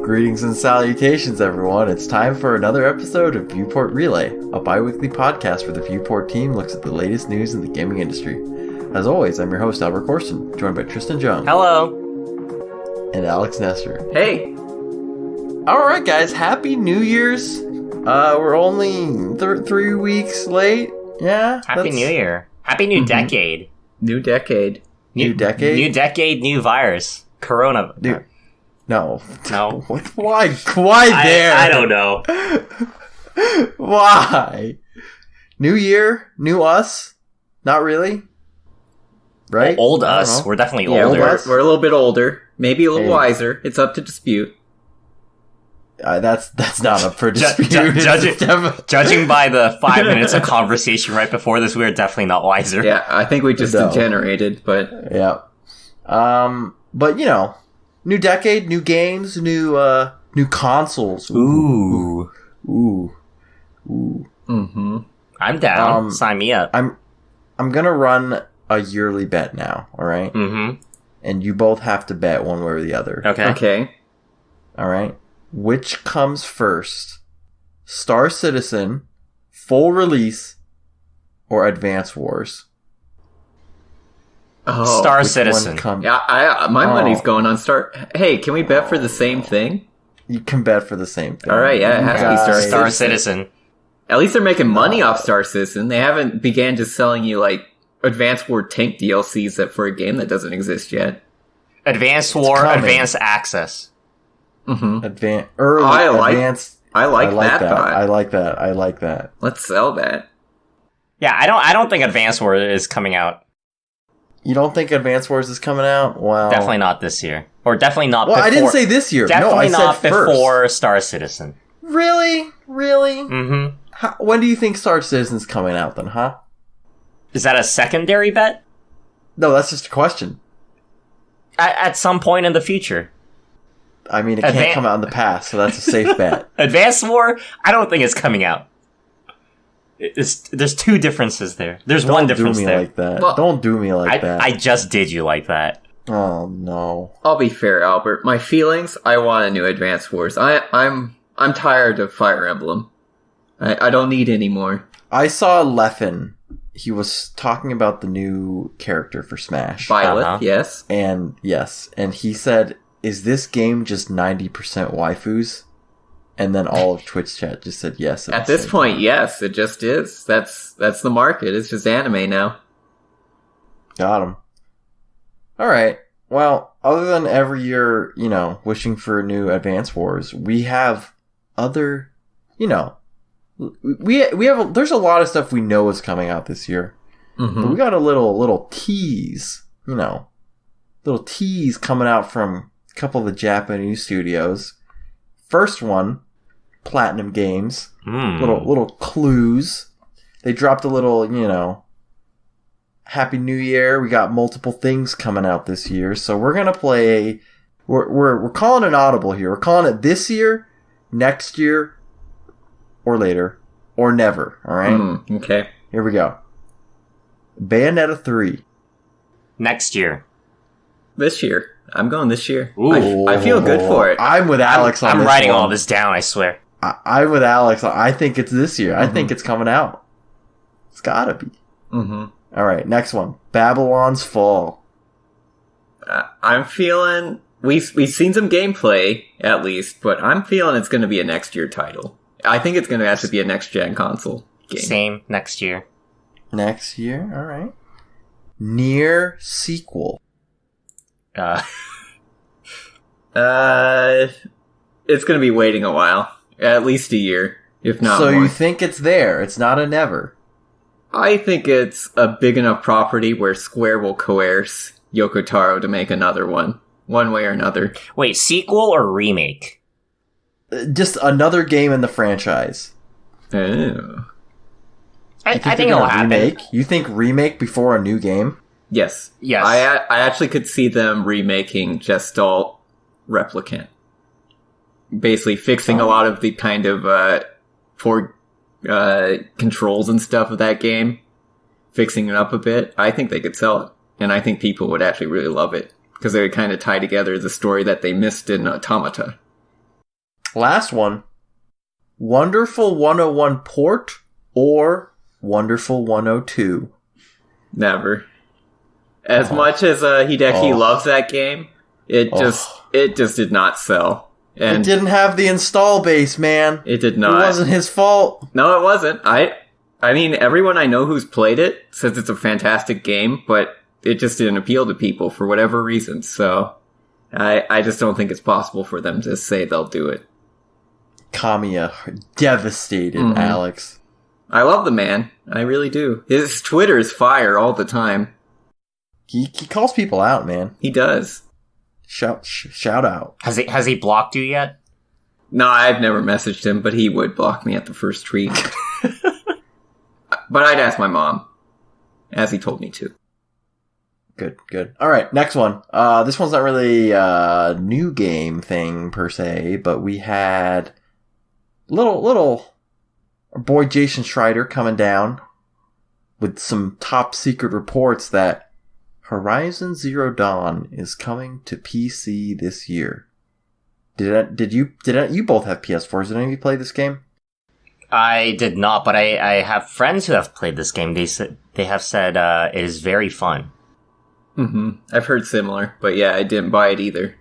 Greetings and salutations, everyone. It's time for another episode of Viewport Relay, a bi-weekly podcast where the Viewport team looks at the latest news in the gaming industry. As always, I'm your host, Albert Corson, joined by Tristan Jung. Hello. And Alex Nestor. Hey. Alright, guys. Happy New Year's. We're only 3 weeks late. Yeah? Happy New Year. Happy New Decade. New decade. New decade? New decade, new virus. Corona. Dude. No. No. Why there? I don't know. Why? New year, new us? Not really? Right? Old us. We're definitely Yeah, older. we're a little bit older. Maybe a little wiser. It's up to dispute. That's not up for dispute. Judging by the 5 minutes of conversation right before this, we're definitely not wiser. Yeah, I think we just degenerated, but... Yeah. But, you know, new decade, new games, new consoles. Ooh. Mm-hmm. I'm down. Sign me up. I'm gonna run a yearly bet now, alright? Mm-hmm. And you both have to bet one way or the other. Okay. Alright? Which comes first? Star Citizen, full release, or Advance Wars? Oh, Star Citizen. Yeah, my money's going on Star... Hey, can we bet for the same thing? You can bet for the same thing. Alright, yeah, it has to be Star Citizen. At least they're making money off Star Citizen. They haven't began just selling you, like, Advance War tank DLCs for a game that doesn't exist yet. Advanced War, Advanced Access. Mm-hmm. I like that. thought. I like that. Let's sell that. Yeah, I don't think Advanced War is coming out. You don't think Advance Wars is coming out? Well, definitely not this year. Or definitely not before... I didn't say this year. Definitely no, I not said before first. Star Citizen. Really? Mm-hmm. When do you think Star Citizen's coming out then, huh? Is that a secondary bet? No, that's just a question. At some point in the future. I mean, it can't come out in the past, so that's a safe bet. Advanced War? I don't think it's coming out. There's two differences there. There's one difference there. Like that. Well, don't do me like that. I just did you like that. Oh no. I'll be fair, Albert. My feelings, I want a new Advance Wars. I'm tired of Fire Emblem. I don't need any more. I saw Leffen. He was talking about the new character for Smash. Violet, yes. And he said, is this game just 90% waifus? And then all of Twitch chat just said yes. At this point, yes, it just is. That's the market. It's just anime now. Got him. Alright. Well, other than every year, you know, wishing for new Advance Wars, we have other, you know, we have there's a lot of stuff we know is coming out this year. Mm-hmm. But we got a little tease, you know, little tease coming out from a couple of the Japanese studios. First one, Platinum Games. Little clues. They dropped a little, you know, Happy New Year. We got multiple things coming out this year, so we're gonna play. We're calling an audible here. We're calling it this year, next year, or later, or never. All right. Okay. Here we go. Bayonetta 3. Next year. This year. I'm going this year. Ooh. I feel good for it. I'm with Alex on this. I'm writing one. all this down, I swear. I'm with Alex. I think it's this year. I think it's coming out. It's gotta be. Mm-hmm. All right, next one. Babylon's Fall. I'm feeling... We've seen some gameplay, at least, but I'm feeling it's going to be a next year title. I think it's going to have to be a next-gen console game. Same, next year. Next year, all right. Nier sequel. It's going to be waiting a while. At least a year, if not more. So you think it's there? It's not a never? I think it's a big enough property where Square will coerce Yoko Taro to make another one way or another. Wait, sequel or remake? Just another game in the franchise. Oh. I think it'll happen. Remake? You think remake before a new game? Yes. Yes. I actually could see them remaking Gestalt Replicant. Basically fixing a lot of the kind of poor controls and stuff of that game. Fixing it up a bit. I think they could sell it. And I think people would actually really love it. Because they would kind of tie together the story that they missed in Automata. Last one. Wonderful 101 port or Wonderful 102? Never. As much as Hideaki loves that game, it just did not sell. And it didn't have the install base, man. It did not. It wasn't his fault. No, it wasn't. I mean, everyone I know who's played it says it's a fantastic game, but it just didn't appeal to people for whatever reason. So I just don't think it's possible for them to say they'll do it. Kamiya, devastated, Alex. I love the man. I really do. His Twitter is fire all the time. He calls people out, man. He does. Shout out. Has he blocked you yet? No, I've never messaged him, but he would block me at the first tweet. But I'd ask my mom, as he told me to. Good. All right, next one. This one's not really a new game thing per se, but we had little our boy Jason Schreider coming down with some top secret reports that Horizon Zero Dawn is coming to PC this year. Did you both have PS4s? Did any of you play this game? I did not, but I have friends who have played this game. They have said it is very fun. Mm-hmm. I've heard similar, but yeah, I didn't buy it either.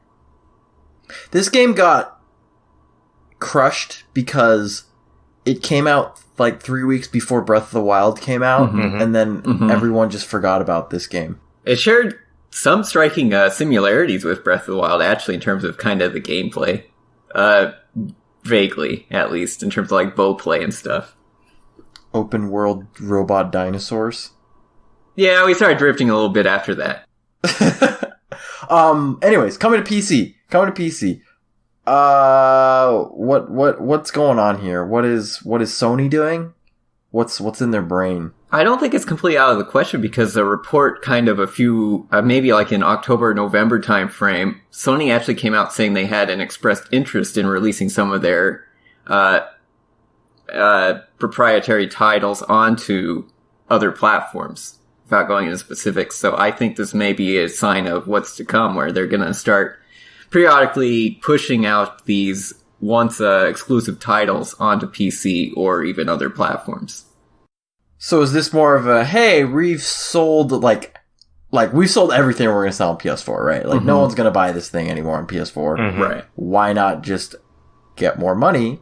This game got crushed because it came out like 3 weeks before Breath of the Wild came out, and then everyone just forgot about this game. It shared some striking similarities with Breath of the Wild, actually, in terms of kind of the gameplay. Vaguely, at least, in terms of like bow play and stuff. Open world robot dinosaurs? Yeah, we started drifting a little bit after that. Anyways, coming to PC. What's going on here? What is Sony doing? What's in their brain? I don't think it's completely out of the question because the report kind of maybe like in October, November time frame, Sony actually came out saying they had an expressed interest in releasing some of their proprietary titles onto other platforms without going into specifics. So I think this may be a sign of what's to come, where they're going to start periodically pushing out these once exclusive titles onto PC or even other platforms. So is this more of a, hey, we've sold, we've sold everything we're going to sell on PS4, right? Like, no one's going to buy this thing anymore on PS4. Right. Why not just get more money?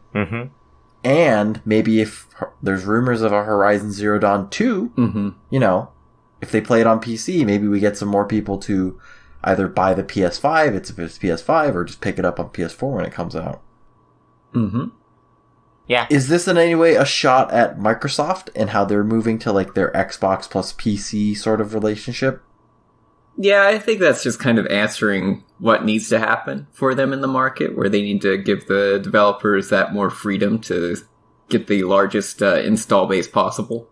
And maybe if there's rumors of a Horizon Zero Dawn 2, if they play it on PC, maybe we get some more people to either buy the PS5, if it's PS5, or just pick it up on PS4 when it comes out. Yeah. Is this in any way a shot at Microsoft and how they're moving to like their Xbox plus PC sort of relationship? Yeah, I think that's just kind of answering what needs to happen for them in the market, where they need to give the developers that more freedom to get the largest install base possible.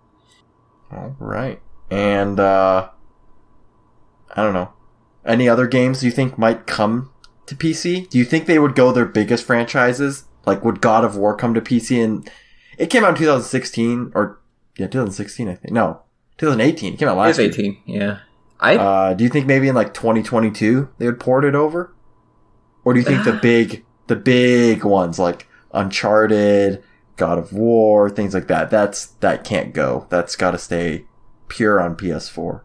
All right. And, I don't know. Any other games you think might come to PC? Do you think they would go their biggest franchises? Like, would God of War come to PC? And it came out in 2016, or, 2016, I think. No, 2018. It came out last year. 2018, yeah. Do you think maybe in, 2022 they would port it over? Or do you think the big ones, like Uncharted, God of War, things like that, that can't go. That's gotta stay pure on PS4.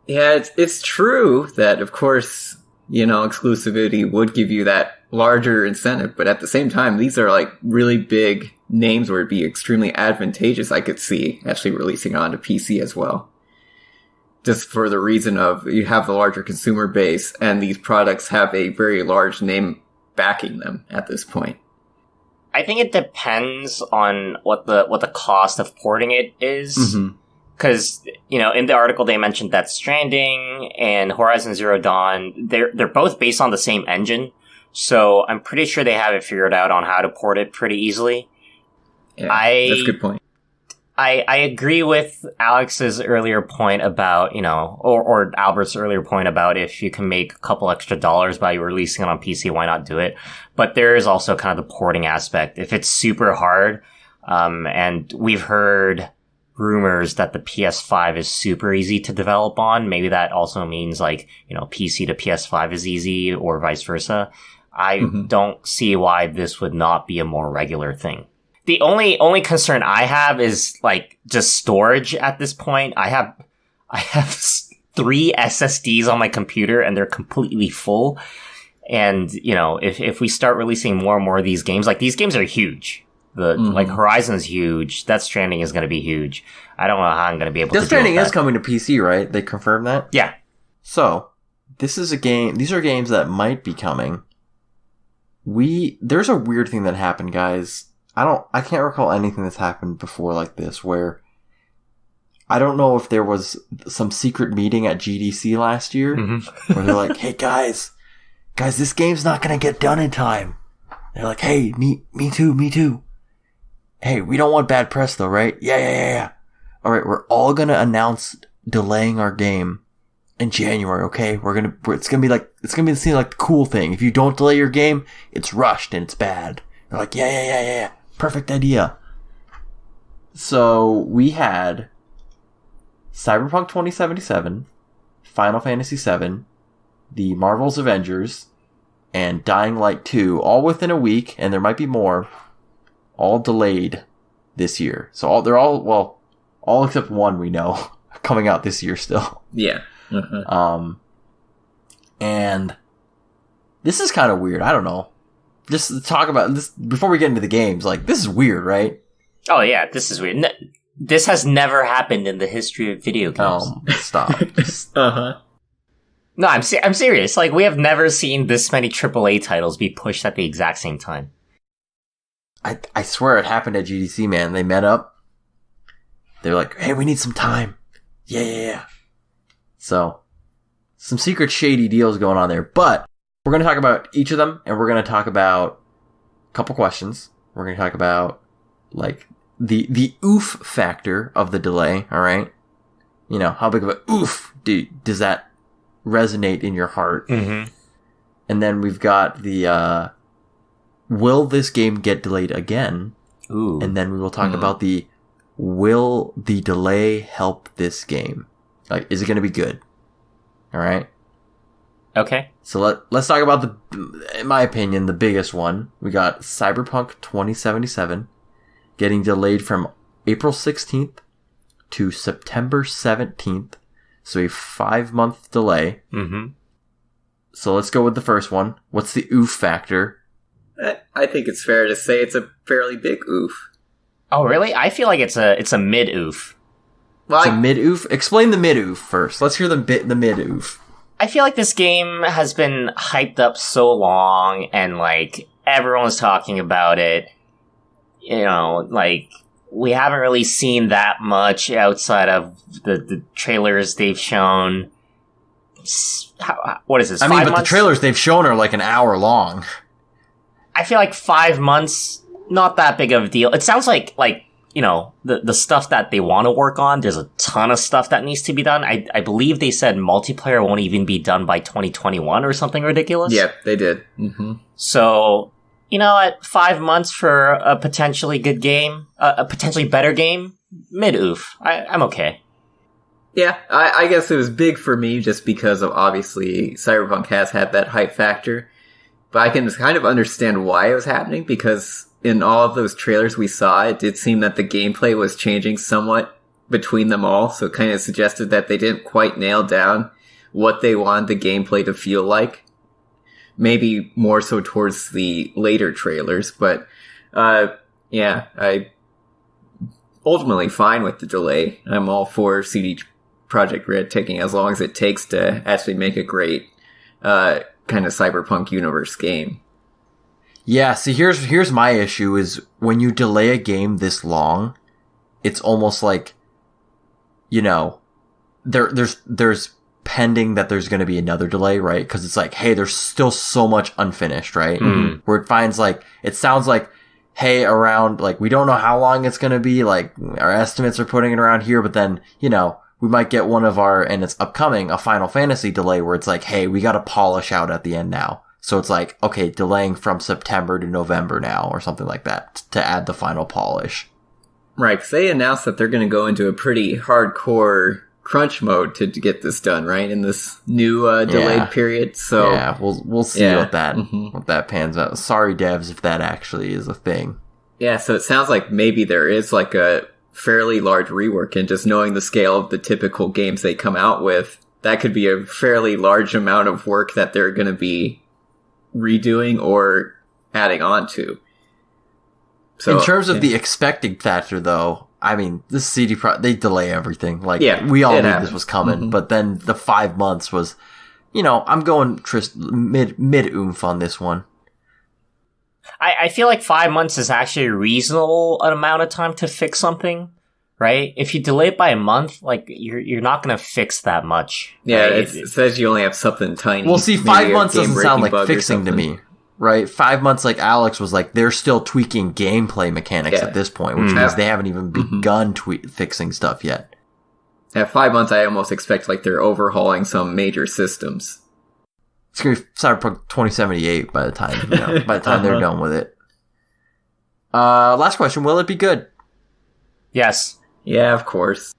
Yeah, it's true that, of course, exclusivity would give you that larger incentive, but at the same time, these are really big names where it'd be extremely advantageous, I could see, actually releasing onto PC as well. Just for the reason of you have the larger consumer base, and these products have a very large name backing them at this point. I think it depends on what the cost of porting it is. Because, in the article they mentioned that Stranding and Horizon Zero Dawn, they're both based on the same engine. So I'm pretty sure they have it figured out on how to port it pretty easily. Yeah, that's a good point. I agree with Alex's earlier point about, or Albert's earlier point about if you can make a couple extra dollars by releasing it on PC, why not do it? But there is also kind of the porting aspect. If it's super hard, and we've heard rumors that the PS5 is super easy to develop on, maybe that also means PC to PS5 is easy or vice versa. I don't see why this would not be a more regular thing. The only concern I have is like just storage at this point. I have 3 SSDs on my computer and they're completely full. And, you know, if we start releasing more and more of these games, like these games are huge. Like Horizon's huge. Death Stranding is going to be huge. I don't know how I'm going to be able to do that. Death Stranding is coming to PC, right? They confirmed that? Yeah. So, this is a game, these are games that might be coming. There's a weird thing that happened, guys. I can't recall anything that's happened before like this, where I don't know if there was some secret meeting at GDC last year, where they're like, hey guys, this game's not gonna get done in time. They're like, hey, me too. Hey, we don't want bad press though, right? Yeah. Alright, we're all gonna announce delaying our game in January, okay? It's gonna be seen like the cool thing. If you don't delay your game, it's rushed and it's bad. They're like, yeah. Perfect idea. So, we had Cyberpunk 2077, Final Fantasy VII, the Marvel's Avengers, and Dying Light 2, all within a week, and there might be more, all delayed this year. So they're all except one we know, coming out this year still. Yeah. And this is kind of weird. I don't know. Just to talk about this before we get into the games, like, this is weird, right? Oh yeah, this is weird. This has never happened in the history of video games. Stop. No, I'm serious. Like, we have never seen this many AAA titles be pushed at the exact same time. I swear it happened at GDC, man. They met up. They're like, hey, we need some time. Yeah. So, some secret shady deals going on there. But we're going to talk about each of them, and we're going to talk about a couple questions. We're going to talk about, like, the oof factor of the delay, alright? You know, how big of a oof does that resonate in your heart? Mm-hmm. And then we've got the, will this game get delayed again? Ooh. And then we will talk about will the delay help this game? Like, is it going to be good? Alright? Okay. So let's talk about in my opinion, the biggest one. We got Cyberpunk 2077 getting delayed from April 16th to September 17th. So a 5-month delay. Mm-hmm. So let's go with the first one. What's the oof factor? I think it's fair to say it's a fairly big oof. Oh, really? I feel like it's a mid oof. Well, it's a mid oof? Explain the mid oof first. Let's hear the mid oof. I feel like this game has been hyped up so long, and, like, everyone's talking about it. You know, like, we haven't really seen that much outside of the trailers they've shown. What is this, 5 months? But the trailers they've shown are, like, an hour long. I feel like 5 months, not that big of a deal. It sounds like, you know, the stuff that they want to work on, there's a ton of stuff that needs to be done. I believe they said multiplayer won't even be done by 2021 or something ridiculous. Yeah, they did. Mm-hmm. So, you know, at 5 months for a potentially good game, a potentially better game, mid-oof. I'm okay. Yeah, I guess it was big for me just because of, obviously, Cyberpunk has had that hype factor. But I can kind of understand why it was happening, because in all of those trailers we saw, it did seem that the gameplay was changing somewhat between them all, so it kind of suggested that they didn't quite nail down what they wanted the gameplay to feel like. Maybe more so towards the later trailers, but yeah, I ultimately fine with the delay. I'm all for CD Projekt Red taking as long as it takes to actually make a great kind of cyberpunk universe game. Yeah, see, here's my issue is when you delay a game this long, it's almost like, you know, there's pending that there's going to be another delay, right? Because it's like, hey, there's still so much unfinished, right? Mm-hmm. Where it sounds like, hey, around, like, we don't know how long it's going to be, like, our estimates are putting it around here, but then, you know, we might get one of and it's upcoming, a Final Fantasy delay where it's like, hey, we got to polish out at the end now. So it's like, okay, delaying from September to November now, or something like that, to add the final polish. Right, because they announced that they're going to go into a pretty hardcore crunch mode to get this done, right? In this new delayed period. So yeah, we'll see what that pans out. Sorry, devs, if that actually is a thing. Yeah, so it sounds like maybe there is like a fairly large rework, and just knowing the scale of the typical games they come out with, that could be a fairly large amount of work that they're going to be redoing or adding on to. So, in terms of the expected factor, though, I mean, this CD they delay everything. Like, we all knew this was coming, but then the 5 months was, I'm going mid-oomph on this one. I feel like 5 months is actually a reasonable amount of time to fix something, right? If you delay it by a month, like, you're not going to fix that much. Yeah, right? it says you only have something tiny. Well, see, 5 months doesn't sound like fixing to me. Right? 5 months, like Alex was like, they're still tweaking gameplay mechanics at this point, which means they haven't even begun fixing stuff yet. At 5 months, I almost expect like they're overhauling some major systems. It's going to be Cyberpunk 2078 by the time they're done with it. Last question, will it be good? Yes. Yeah, of course.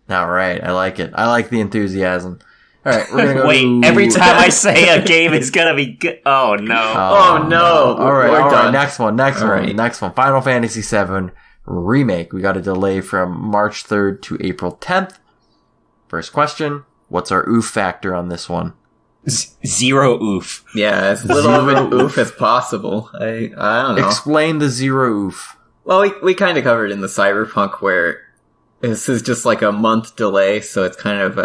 All right, I like it. I like the enthusiasm. All right, we're gonna go. Wait, every time I say a game is gonna be good. Oh no! Oh no! All right, we're done. Next one. Final Fantasy VII Remake. We got a delay from March 3rd to April 10th. First question: what's our oof factor on this one? Zero oof. Yeah, as little of an oof as possible. I don't know. Explain the zero oof. Well, we kind of covered in the Cyberpunk where this is just like a month delay, so it's kind of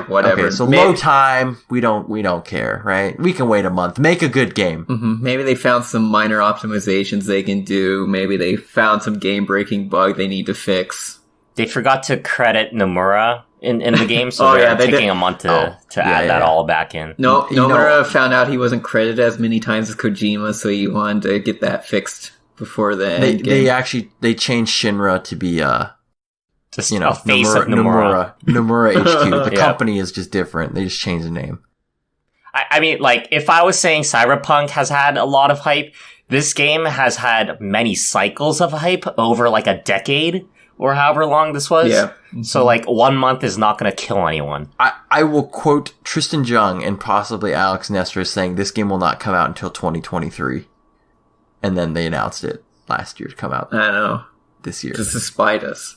whatever. Okay, so low time, we don't care, right? We can wait a month. Make a good game. Mm-hmm. Maybe they found some minor optimizations they can do. Maybe they found some game-breaking bug they need to fix. They forgot to credit Nomura in the game, so they're taking a month to add that all back in. No, Nomura found out he wasn't credited as many times as Kojima, so he wanted to get that fixed before the end game. They changed Shinra to be just a face of Nomura. Nomura HQ. The company is just different. They just changed the name. I mean, like, if I was saying Cyberpunk has had a lot of hype, this game has had many cycles of hype over like a decade or however long this was. Yeah. Mm-hmm. So like 1 month is not going to kill anyone. I will quote Tristan Jung and possibly Alex Nestor saying this game will not come out until 2023. And then they announced it last year to come out. I know. This year. Just to spite us.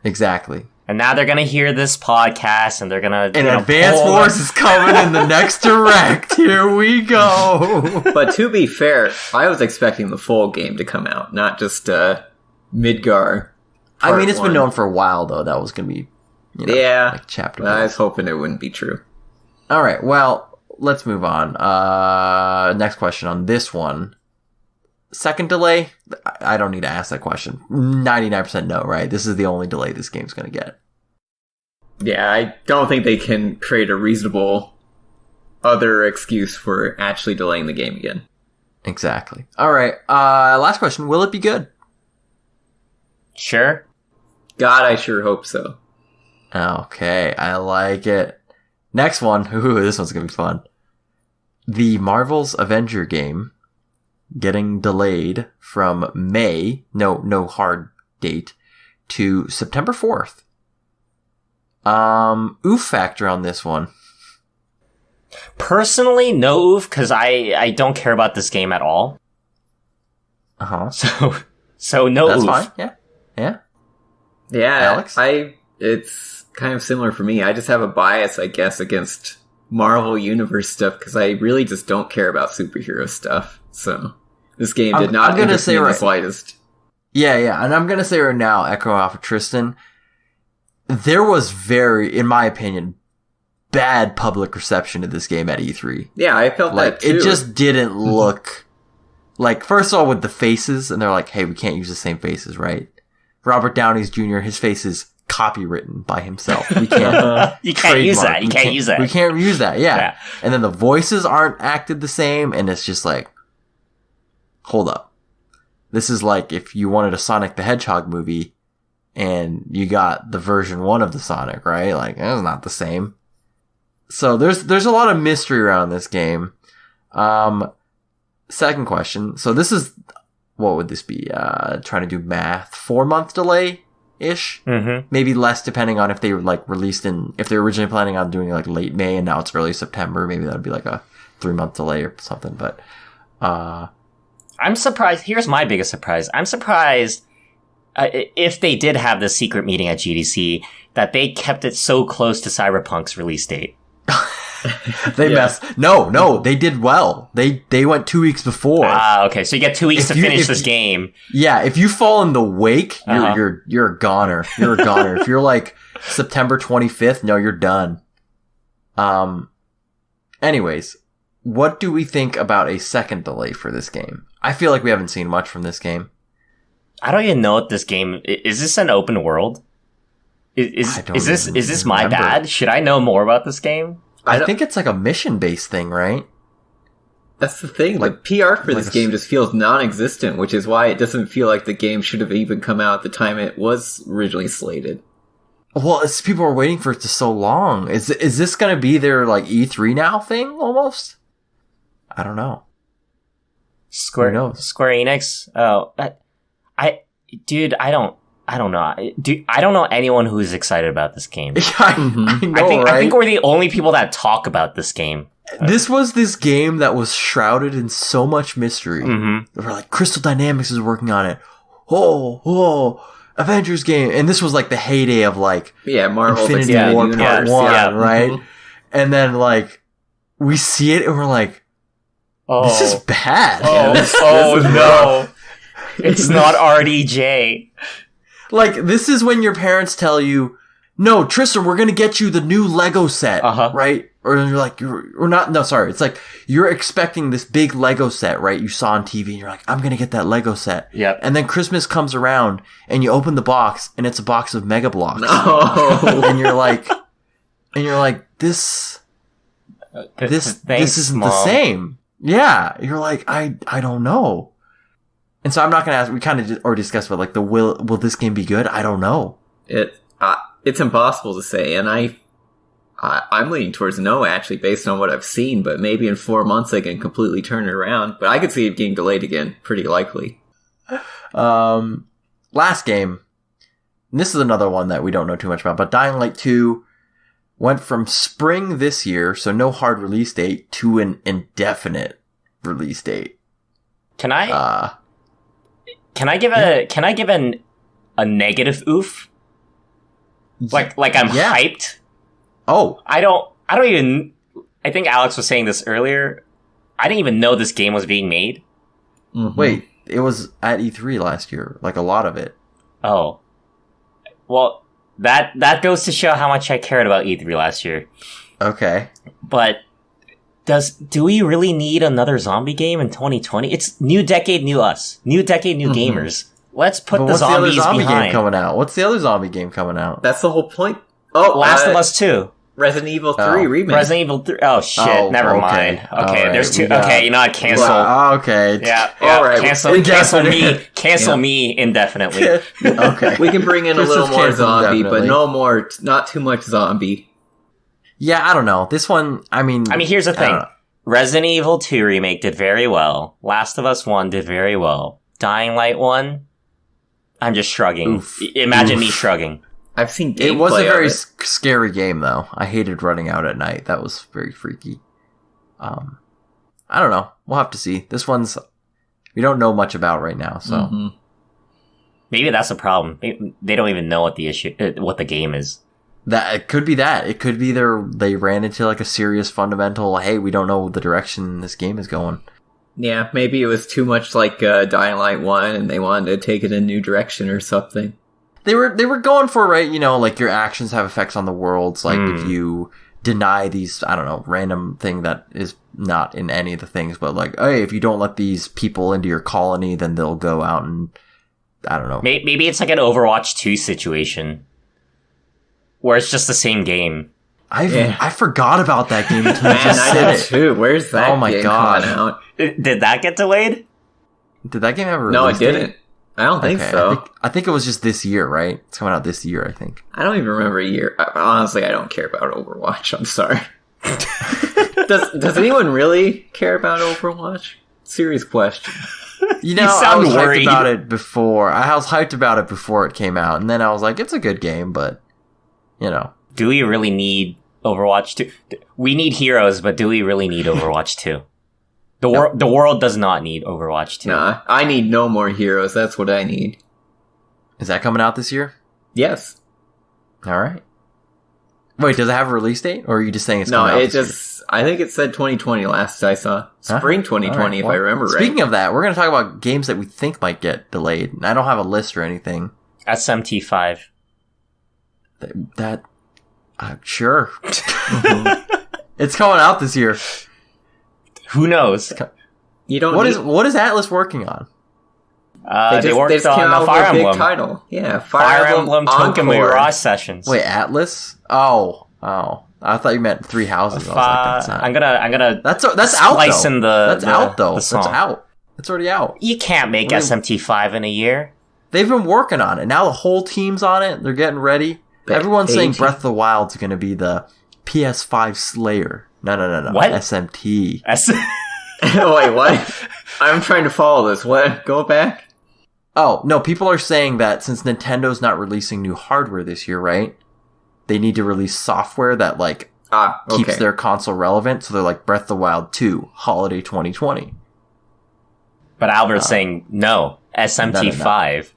Exactly. And now they're going to hear this podcast and they're going to... And Advance Wars is coming in the next direct. Here we go. But to be fair, I was expecting the full game to come out, not just Midgar. I mean, it's been known for a while, though. That was going to be, like chapter. I was hoping it wouldn't be true. All right. Well, let's move on. Next question on this one. Second delay? I don't need to ask that question. 99% no, right? This is the only delay this game's going to get. Yeah, I don't think they can create a reasonable other excuse for actually delaying the game again. Exactly. All right. Last question. Will it be good? Sure. God, I sure hope so. Okay. I like it. Next one. Ooh, this one's going to be fun. The Marvel's Avenger game getting delayed from May, no hard date, to September 4th. Oof factor on this one. Personally, no oof, because I don't care about this game at all. Uh-huh. So no That's oof. Fine, yeah. Yeah, Alex? It's kind of similar for me. I just have a bias, I guess, against Marvel Universe stuff, because I really just don't care about superhero stuff, so... This game did not interest me in the slightest. Yeah, and I'm gonna say right now, echoing off of Tristan, there was in my opinion, bad public reception of this game at E3. Yeah, I felt that too. It just didn't look... Like, first of all, with the faces, and they're like, hey, we can't use the same faces, right? Robert Downey Jr., his face is copywritten by himself. We can't... You can't use that. You can't use that. We can't use that, yeah. And then the voices aren't acted the same, and it's just like... Hold up. This is like if you wanted a Sonic the Hedgehog movie and you got the version 1 of the Sonic, right? Like, it's not the same. So there's a lot of mystery around this game. Second question. So this is, what would this be? Trying to do math. 4-month delay ish. Mm-hmm. Maybe less depending on if they were like released if they were originally planning on doing like late May and now it's early September. Maybe that would be like a 3-month delay or something. But I'm surprised. Here's my biggest surprise. I'm surprised if they did have the secret meeting at GDC that they kept it so close to Cyberpunk's release date. They messed. No, they did well. They went 2 weeks before. Okay. So you get 2 weeks to finish this game. Yeah, if you fall in the wake, Uh-huh. you're a goner. You're a goner. If you're like September 25th, no, you're done. Anyways, what do we think about a second delay for this game? I feel like we haven't seen much from this game. I don't even know what this game is. This an open world? Is this my remember. bad? Should I know more about this game? I think it's like a mission-based thing, right? That's the thing. Like PR for this game just feels non-existent, which is why it doesn't feel like the game should have even come out at the time it was originally slated. Well, people are waiting for it so long. Is this going to be their like E3 now thing almost? I don't know. Square Enix. Oh, I don't know. I don't know anyone who's excited about this game. I know, I think we're the only people that talk about this game. This was this game that was shrouded in so much mystery. Mm-hmm. They were like, Crystal Dynamics is working on it. Oh, Avengers game. And this was like the heyday of like Marvel's Infinity War Part 1, yeah. right? Mm-hmm. And then like, we see it and we're like, this is bad. No. It's not RDJ. Like, this is when your parents tell you, no, Tristan, we're going to get you the new Lego set, right? Or you're like, it's like, you're expecting this big Lego set, right? You saw on TV and you're like, I'm going to get that Lego set. Yep. And then Christmas comes around and you open the box and it's a box of Mega Blocks. No. And you're like, this isn't the same. Yeah. You're like, I don't know. And so I'm not going to ask, we kind of already discussed, but like will this game be good? I don't know. It's impossible to say, and I'm leaning towards no, actually, based on what I've seen, but maybe in 4 months they can completely turn it around. But I could see it getting delayed again, pretty likely. Last game, and this is another one that we don't know too much about, but Dying Light 2 went from spring this year, so no hard release date, to an indefinite release date. Can I give a negative oof? Like I'm hyped. Oh, I think Alex was saying this earlier. I didn't even know this game was being made. Mm-hmm. Wait, it was at E3 last year, like a lot of it. Oh. Well, that goes to show how much I cared about E3 last year. Okay. But do we really need another zombie game in 2020? It's new decade, new us. New decade, new gamers. Let's put the zombies behind. Game coming out? What's the other zombie game coming out? That's the whole point. Oh, Last of Us 2. Resident Evil 3 remake. Resident Evil 3. Oh, shit. Never mind. Okay, right, there's two. Okay, you know what? Cancel. Okay. Yeah. All right. Cancel me indefinitely. Okay. We can bring in a little more zombie, indefinitely. but not too much zombie. Yeah, I don't know. This one, I mean, here's the thing. Resident Evil 2 remake did very well. Last of Us 1 did very well. Dying Light 1, I'm just shrugging. Imagine me shrugging. I've seen gameplay. It was a very scary game, though. I hated running out at night. That was very freaky. I don't know. We'll have to see. This one's we don't know much about right now, so maybe that's a problem. They don't even know what the game is. That it could be that. It could be they ran into like a serious fundamental. Hey, we don't know the direction this game is going. Yeah, maybe it was too much like Dying Light 1, and they wanted to take it in a new direction or something. They were going for, right, you know, like your actions have effects on the worlds. Like if you deny these, I don't know, random thing that is not in any of the things, but like, hey, if you don't let these people into your colony, then they'll go out and, I don't know. Maybe it's like an Overwatch 2 situation where it's just the same game. I forgot about that game until you Man, just I said did it. too. Where's that Oh my game God. coming out? Did that get delayed? Did that game have a release No, it date? didn't. I don't think Okay, so. I think it was just this year, right? It's coming out this year, I think. I don't even remember a year. Honestly, I don't care about Overwatch. I'm sorry. Does anyone really care about Overwatch? Serious question. You know, You I sound was worried. hyped about it before. I was hyped about it before it came out, and then I was like, it's a good game, but, you know. Do we really need Overwatch 2? We need Heroes, but do we really need Overwatch 2? The world does not need Overwatch 2. Nah, I need no more heroes. That's what I need. Is that coming out this year? Yes. All right. Wait, does it have a release date, or are you just saying it's No, coming out it this year? just, I think it said 2020 last I saw. Spring 2020, All right, if well, I remember right. Speaking of that, we're going to talk about games that we think might get delayed. And I don't have a list or anything. SMT5. Sure. It's coming out this year. Who knows? You don't What is Atlas working on? They worked just on came out the with Fire a big Emblem. title. Yeah, Fire Emblem Tokyo Encore. Raw Sessions. Wait, Atlas? Oh. I thought you meant Three Houses. I was like, that's not. I'm gonna. That's out slice though. in That's out though. the That's song. out. It's already out. You can't make SMT5 in a year. They've been working on it. Now the whole team's on it. They're getting ready. Everyone's saying Breath of the Wild's going to be the PS5 Slayer. No. What? SMT. Wait, what? I'm trying to follow this. What? Go back? Oh, no, people are saying that since Nintendo's not releasing new hardware this year, right? They need to release software that, like, keeps their console relevant. So they're like, Breath of the Wild 2, Holiday 2020. But Albert's saying, no, SMT5.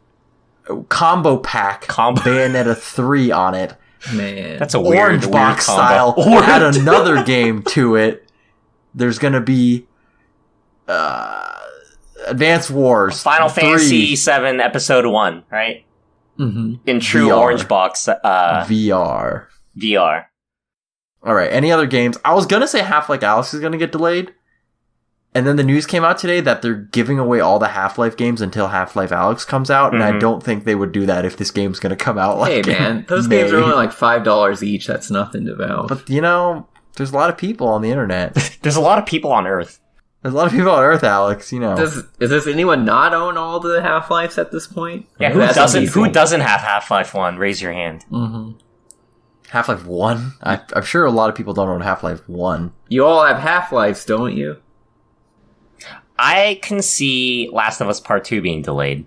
Combo pack, Bayonetta 3 on it. Man. That's a weird Orange box style. combo. Add another game to it. There's going to be Advance Wars. Final 3. Fantasy 7 Episode 1, right? Mm-hmm. In true VR. Orange box VR. All right. Any other games? I was going to say Half-Life Alyx is going to get delayed. And then the news came out today that they're giving away all the Half-Life games until Half-Life Alyx comes out. And I don't think they would do that if this game's going to come out like Hey, man. Those May. games are only like $5 each. That's nothing to Valve. But, you know, there's a lot of people on the internet. There's a lot of people on Earth. There's a lot of people on Earth, Alex, you know. Does anyone not own all the Half-Lives at this point? Yeah, who doesn't have Half-Life 1? Raise your hand. Mm-hmm. Half-Life 1? I'm sure a lot of people don't own Half-Life 1. You all have Half-Lives, don't you? I can see Last of Us Part 2 being delayed.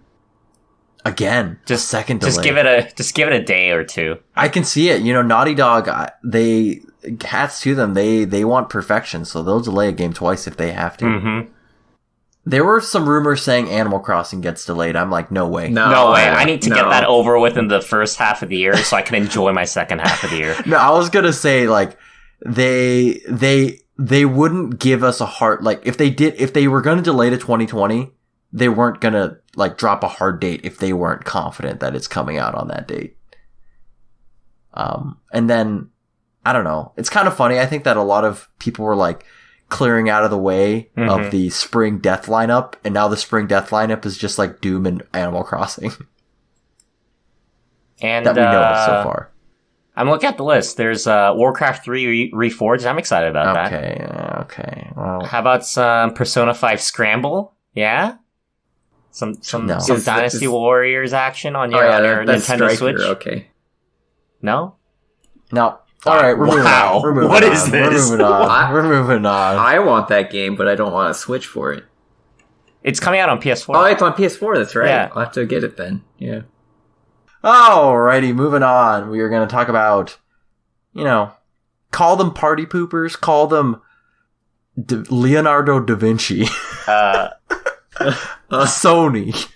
Again, Just second delay. Just give it a day or two. I can see it. You know, Naughty Dog, hats to them. They want perfection, so they'll delay a game twice if they have to. Mm-hmm. There were some rumors saying Animal Crossing gets delayed. I'm like, no way. No way. I need to get that over with in the first half of the year so I can enjoy my second half of the year. No, I was gonna say, like, they wouldn't give us a hard, like, if they were gonna delay to 2020, they weren't gonna, like, drop a hard date if they weren't confident that it's coming out on that date. And then, I don't know. It's kind of funny. I think that a lot of people were, like, clearing out of the way of the spring death lineup, and now the spring death lineup is just, like, Doom and Animal Crossing. And that we know of so far. I'm looking at the list. There's Warcraft 3 Reforged. I'm excited about that. Okay. Well, how about some Persona 5 Scramble? Yeah? Some Dynasty Warriors action on your Nintendo Striker, Switch? Okay. No? No. All right, we're moving on. We're moving What on. is this? We're moving on. I want that game, but I don't want to Switch for it. It's coming out on PS4. Oh, it's on PS4. That's right. Yeah. I'll have to get it then. Yeah. Alrighty, moving on. We are going to talk about, call them party poopers, call them Leonardo da Vinci. Sony.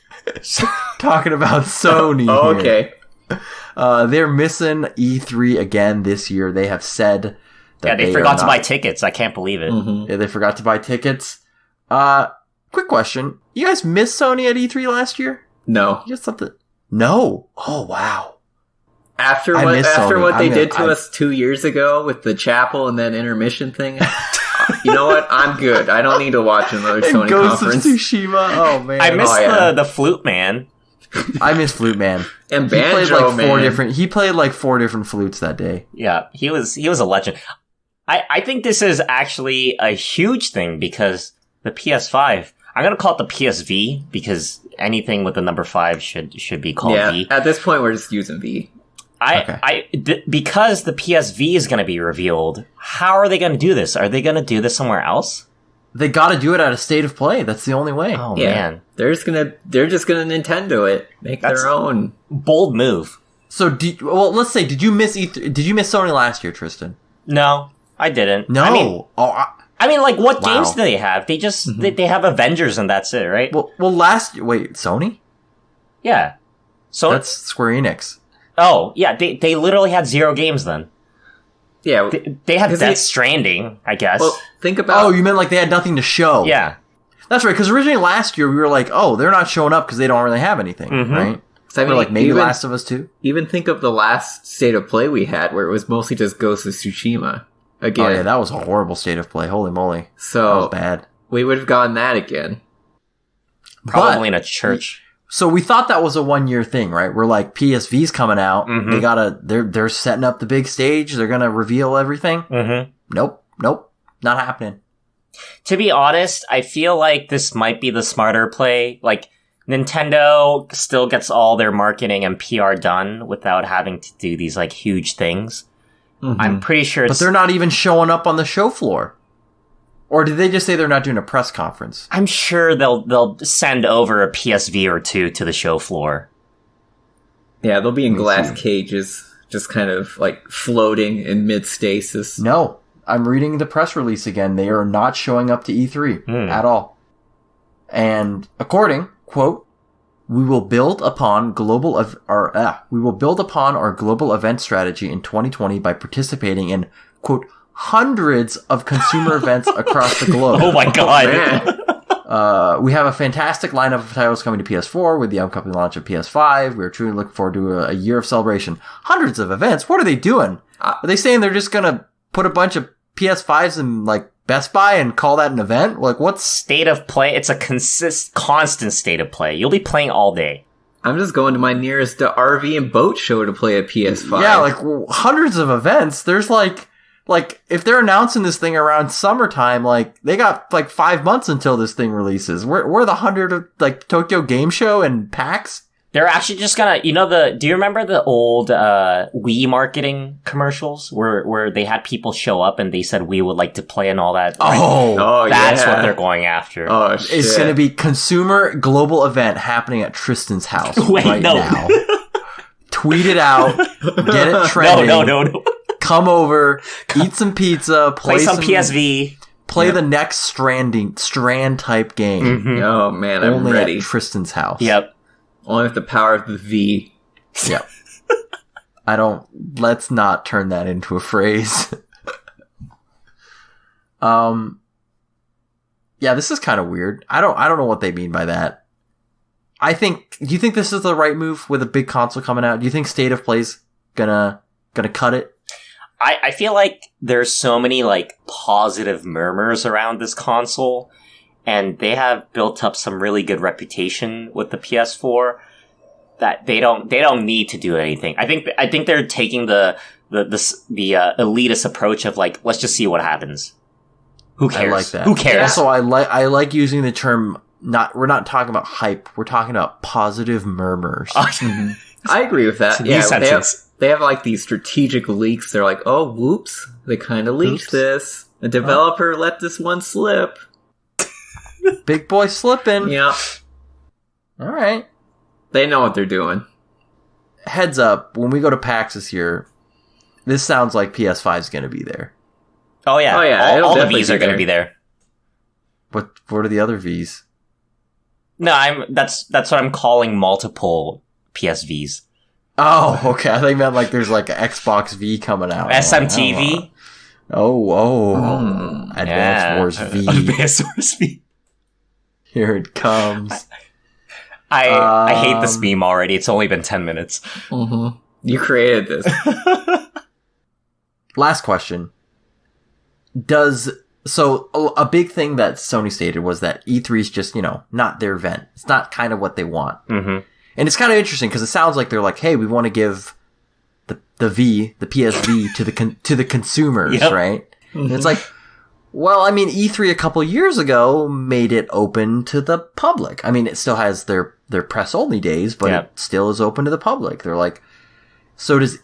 Talking about Sony. Oh, here. Okay. They're missing E3 again this year. They have said that they forgot to buy tickets. I can't believe it. Mm-hmm. Yeah, they forgot to buy tickets. Quick question. You guys missed Sony at E3 last year? No. You got something? No. Oh, wow. After what they did to us 2 years ago with the chapel and then intermission thing, you know what? I'm good. I don't need to watch another Sony Ghost conference. Of Tsushima. Oh man, I missed the Flute Man. I miss Flute Man. And Banjo He played like four different flutes that day. Yeah, he was a legend. I think this is actually a huge thing because the PS5. I'm gonna call it the PSV because anything with the number 5 should be called V. At this point, we're just using V. Because the PSV is going to be revealed, how are they going to do this? Are they going to do this somewhere else? They got to do it at a state of play. That's the only way. Oh Yeah. man, They're just gonna Nintendo it. Make their own. bold move. So, let's say, did you miss Did you miss Sony last year, Tristan? No, I didn't. No. I mean, like, what Wow. games do they have? They just they have Avengers and that's it, right? Well, wait, Sony? Yeah. So That's Square Enix. oh yeah, they literally had 0 games then. Yeah. They had 'Cause Death they- Stranding, I guess. Well, think about. Oh, you meant like they had nothing to show? yeah. That's right. Because originally last year we were like, oh, they're not showing up because they don't really have anything, right? So, I We're mean, like maybe even, Last of Us 2. Even think of the last state of play we had, where it was mostly just Ghost of Tsushima again. Oh yeah, that was a horrible state of play. Holy moly, that was So bad. we would have gotten that again. Probably in But- a church. So we thought that was a 1-year thing, right? We're like, PSV's coming out. They're setting up the big stage. They're gonna reveal everything. Mm-hmm. Nope, not happening. To be honest, I feel like this might be the smarter play. Like, Nintendo still gets all their marketing and PR done without having to do these, like, huge things. I'm pretty sure But it's... they're not even showing up on the show floor. Or did they just say they're not doing a press conference? I'm sure they'll send over a PSV or two to the show floor. Yeah, they'll be in Me glass too. cages, just kind of like floating in mid stasis. No, I'm reading the press release again. They are not showing up to E3 at all. And according, quote, we will build upon our global event strategy in 2020 by participating in, quote, hundreds of consumer events across the globe. Oh my god. Man. We have a fantastic lineup of titles coming to PS4 with the upcoming launch of PS5. We're truly looking forward to a year of celebration. Hundreds of events. What are they doing? Are they saying they're just gonna put a bunch of PS5s in like Best Buy and call that an event? Like what's... State of play, it's a constant state of play. You'll be playing all day. I'm just going to my nearest RV and boat show to play a PS5. Yeah, like hundreds of events. There's like if they're announcing this thing around summertime, like they got like 5 months until this thing releases. Where are the 100 of like Tokyo Game Show and PAX? They're actually just gonna, do you remember the old Wii marketing commercials where they had people show up and they said we would like to play and all that? Oh, That's yeah. what they're going after. Oh, shit. It's going to be consumer global event happening at Tristan's house Wait, right no. now. Tweet it out, get it trending. No. Come over, eat some pizza, Play some PSV. play the next Strand type game. Mm-hmm. Oh, man, I'm Only ready. at Tristan's house. Yep. Only with the power of the V. Yep. Let's not turn that into a phrase. Yeah, this is kind of weird. I don't know what they mean by that. Do you think this is the right move with a big console coming out? Do you think State of Play's gonna cut it? I feel like there's so many like positive murmurs around this console, and they have built up some really good reputation with the PS4 that they don't need to do anything. I think they're taking the elitist approach of like, let's just see what happens. Who cares? I like that. Who cares? Also, I like using the term. We're not talking about hype. We're talking about positive murmurs. I agree with that. New Yeah, sentence. they have like these strategic leaks. They're like, oh, whoops, they kind of leaked Oops. this. A developer let this one slip. Big boy slipping. Yeah, All right. they know what they're doing. Heads up, when we go to PAX this year, this sounds like PS5 is going to be there. Oh yeah. Oh, yeah, it'll All the definitely V's are be going to there. be there. What are the other Vs? No, that's what I'm calling multiple PSVs. Oh, okay. I think you meant like there's like an Xbox V coming out. SMTV. Advanced Yeah. Wars V. Advanced Wars V. Here it comes. I hate this meme already. It's only been 10 minutes. Mm-hmm. You created this. Last question. So a big thing that Sony stated was that E3 is just, not their event. It's not kind of what they want. Mm-hmm. And it's kind of interesting because it sounds like they're like, hey, we want to give the PSV to the consumers, Yep. right? And it's like, well, I mean, E3 a couple years ago made it open to the public. I mean, it still has their press only days, but Yep. it still is open to the public. They're like, so is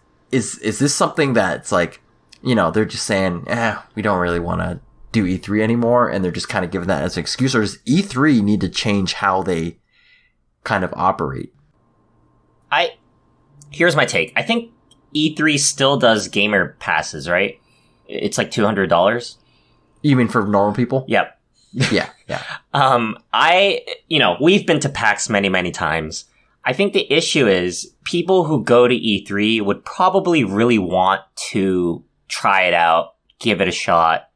this something that's like, they're just saying, we don't really want to do E3 anymore, and they're just kind of giving that as an excuse, or does E3 need to change how they kind of operate? Here's my take. I think E3 still does gamer passes, right? It's like $200. You mean for normal people? Yep. Yeah. We've been to PAX many, many times. I think the issue is people who go to E3 would probably really want to try it out, give it a shot,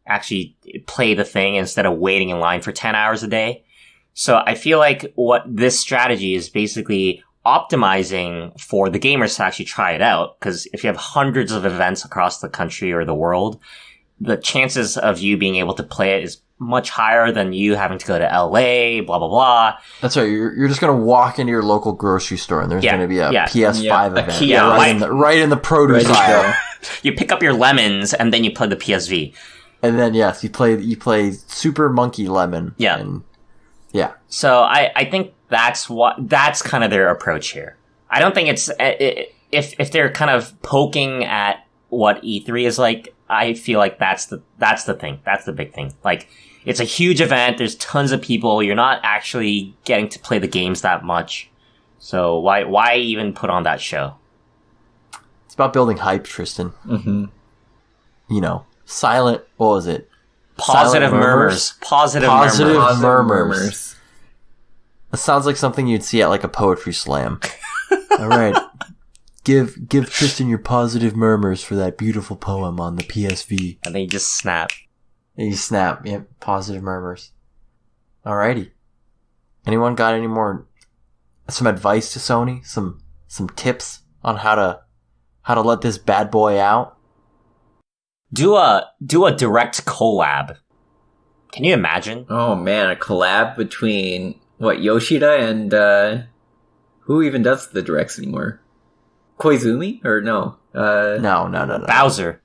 actually play the thing instead of waiting in line for 10 hours a day. So I feel like what this strategy is basically optimizing for the gamers to actually try it out. Because if you have hundreds of events across the country or the world, the chances of you being able to play it is much higher than you having to go to LA, blah, blah, blah. That's right. You're just going to walk into your local grocery store and there's going to be a PS5 event right in the produce aisle. You pick up your lemons and then you play the PSV. And then, yes, you play Super Monkey Lemon. Yeah. And, yeah. So I think that's kind of their approach here. I don't think it's, if they're kind of poking at what E3 is like, I feel like that's the thing. That's the big thing. Like, it's a huge event. There's tons of people. You're not actually getting to play the games that much. So why even put on that show? It's about building hype, Tristan. Mm-hmm. Silent, what was it? Positive murmurs. Positive murmurs. That sounds like something you'd see at like a poetry slam. All right. Give Tristan your positive murmurs for that beautiful poem on the PSV. And then you just snap. And you snap. Yep. Positive murmurs. Alrighty. Anyone got some advice to Sony? Some tips on how to let this bad boy out? Do a direct collab. Can you imagine? Oh man, a collab between Yoshida and who even does the directs anymore? Koizumi or no? No. Bowser.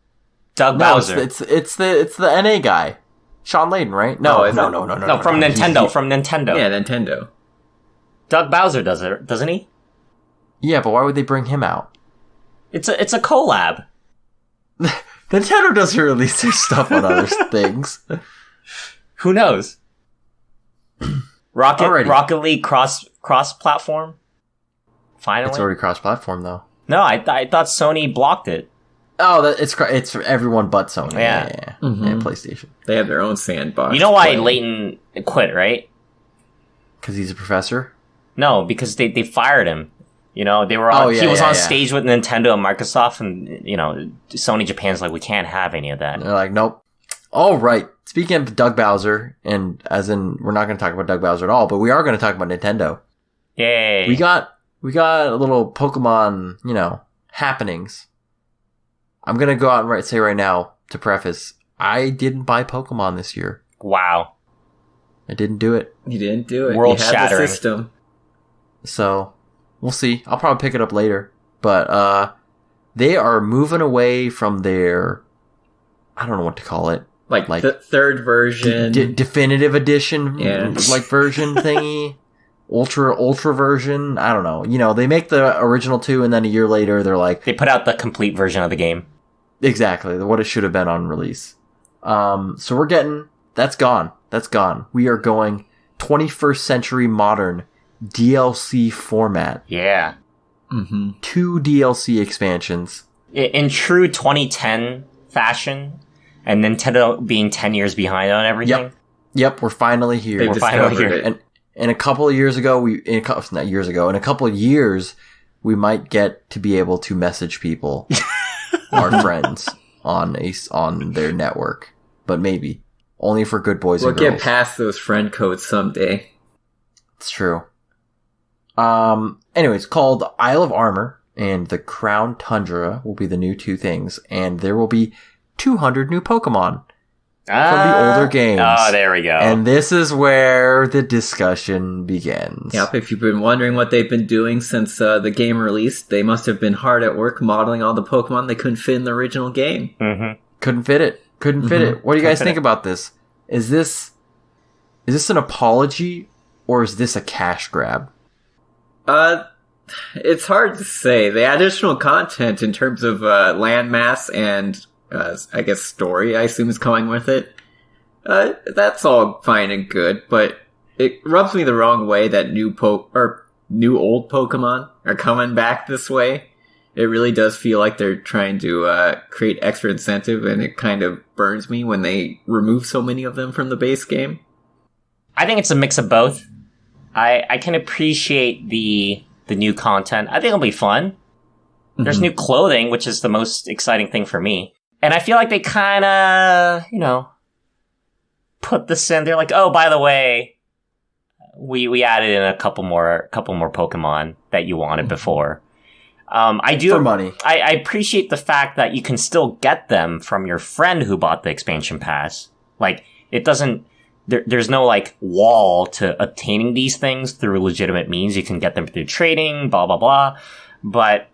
Doug Bowser. It's the NA guy. Sean Layden, right? No, from Nintendo. From Nintendo. Yeah, Nintendo. Doug Bowser does it, doesn't he? Yeah, but why would they bring him out? It's a collab. Nintendo doesn't release their stuff on other things. Who knows? Rocket League cross platform. Finally, it's already cross platform though. No, I thought Sony blocked it. Oh, it's for everyone but Sony. Yeah. Mm-hmm. And PlayStation. They have their own sandbox. You know why Layton quit, right? Because he's a professor? No, because they fired him. He was on stage with Nintendo and Microsoft, and Sony Japan's like, we can't have any of that. And they're like, nope. All right. Speaking of Doug Bowser, and as in, we're not going to talk about Doug Bowser at all, but we are going to talk about Nintendo. Yay! We got a little Pokemon, happenings. I'm going to go out and say right now, to preface, I didn't buy Pokemon this year. Wow. I didn't do it. You didn't do it. World you had shattering. the system. So, we'll see. I'll probably pick it up later. But, they are moving away from their, I don't know what to call it. Like the third version. Definitive edition, version thingy. Ultra version. I don't know. They make the original 2 and then a year later they're like... They put out the complete version of the game. Exactly. What it should have been on release. So we're getting... That's gone. We are going 21st century modern DLC format. Yeah. Mm-hmm. 2 DLC expansions. In true 2010 fashion, and Nintendo being 10 years behind on everything. Yep, we're finally here. We're finally here. And a couple of years ago, in a couple of years, we might get to be able to message people, our friends, on their network. But maybe. Only for good boys and girls. We'll get past those friend codes someday. It's true. Anyways, called Isle of Armor and the Crown Tundra will be the new 2 things. And there will be 200 new Pokemon from the older games. Oh, there we go. And this is where the discussion begins. Yep, if you've been wondering what they've been doing since the game released, they must have been hard at work modeling all the Pokemon they couldn't fit in the original game. Mm-hmm. Couldn't fit it. What do you guys think about this? Is this an apology or is this a cash grab? It's hard to say. The additional content in terms of landmass and I guess, story, I assume, is coming with it. That's all fine and good, but it rubs me the wrong way that new old Pokemon are coming back this way. It really does feel like they're trying to create extra incentive, and it kind of burns me when they remove so many of them from the base game. I think it's a mix of both. I can appreciate the new content. I think it'll be fun. There's new clothing, which is the most exciting thing for me. And I feel like they kind of, put this in. They're like, oh, by the way, we added in a couple more Pokemon that you wanted before. I do for money. I appreciate the fact that you can still get them from your friend who bought the expansion pass. Like, it doesn't. There's no like wall to obtaining these things through legitimate means. You can get them through trading, blah blah blah. But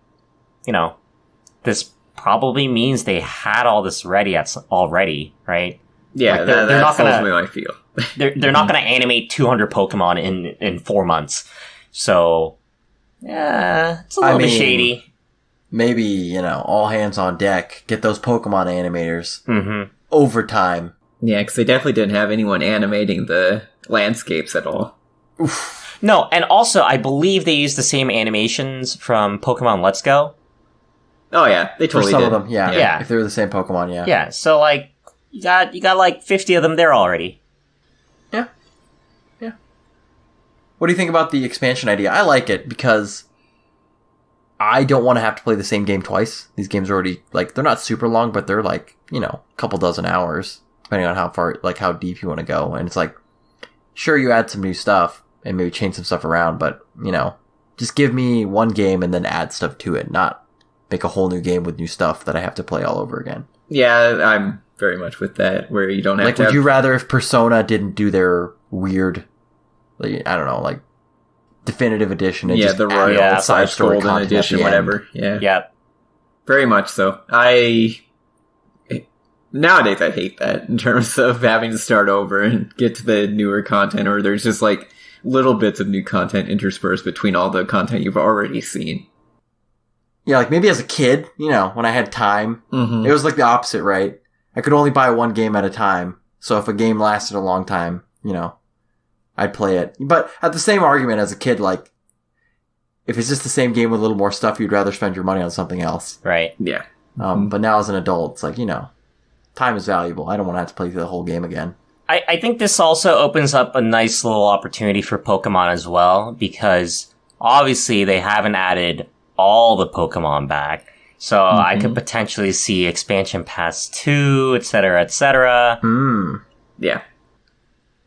this probably means they had all this ready already, right? Yeah, like they're not gonna. Me I feel they're not gonna animate 200 Pokemon in 4 months. So yeah, it's a little bit shady. Maybe all hands on deck. Get those Pokemon animators overtime. Yeah, because they definitely didn't have anyone animating the landscapes at all. Oof. No, and also I believe they used the same animations from Pokemon Let's Go. Oh yeah, they totally For some did. of them, yeah. If they were the same Pokemon, yeah. Yeah, so like you got like 50 of them there already. Yeah. Yeah. What do you think about the expansion idea? I like it because I don't want to have to play the same game twice. These games are already they're not super long, but they're a couple dozen hours, depending on how far how deep you want to go. And it's sure, you add some new stuff and maybe change some stuff around, but just give me one game and then add stuff to it, not make a whole new game with new stuff that I have to play all over again. Yeah, I'm very much with that, where you don't have to would you rather if Persona didn't do their weird, I don't know, definitive edition and just the Royal side story Golden edition, whatever. Yeah. Yep. Very much so. Nowadays I hate that in terms of having to start over and get to the newer content, or there's just little bits of new content interspersed between all the content you've already seen. Yeah, maybe as a kid, when I had time, it was the opposite, right? I could only buy one game at a time. So if a game lasted a long time, I'd play it. But at the same argument as a kid, if it's just the same game with a little more stuff, you'd rather spend your money on something else. Right. Yeah. But now as an adult, it's time is valuable. I don't want to have to play through the whole game again. I think this also opens up a nice little opportunity for Pokemon as well, because obviously they haven't added all the Pokemon back. So I could potentially see Expansion Pass 2, etc., etc. Yeah.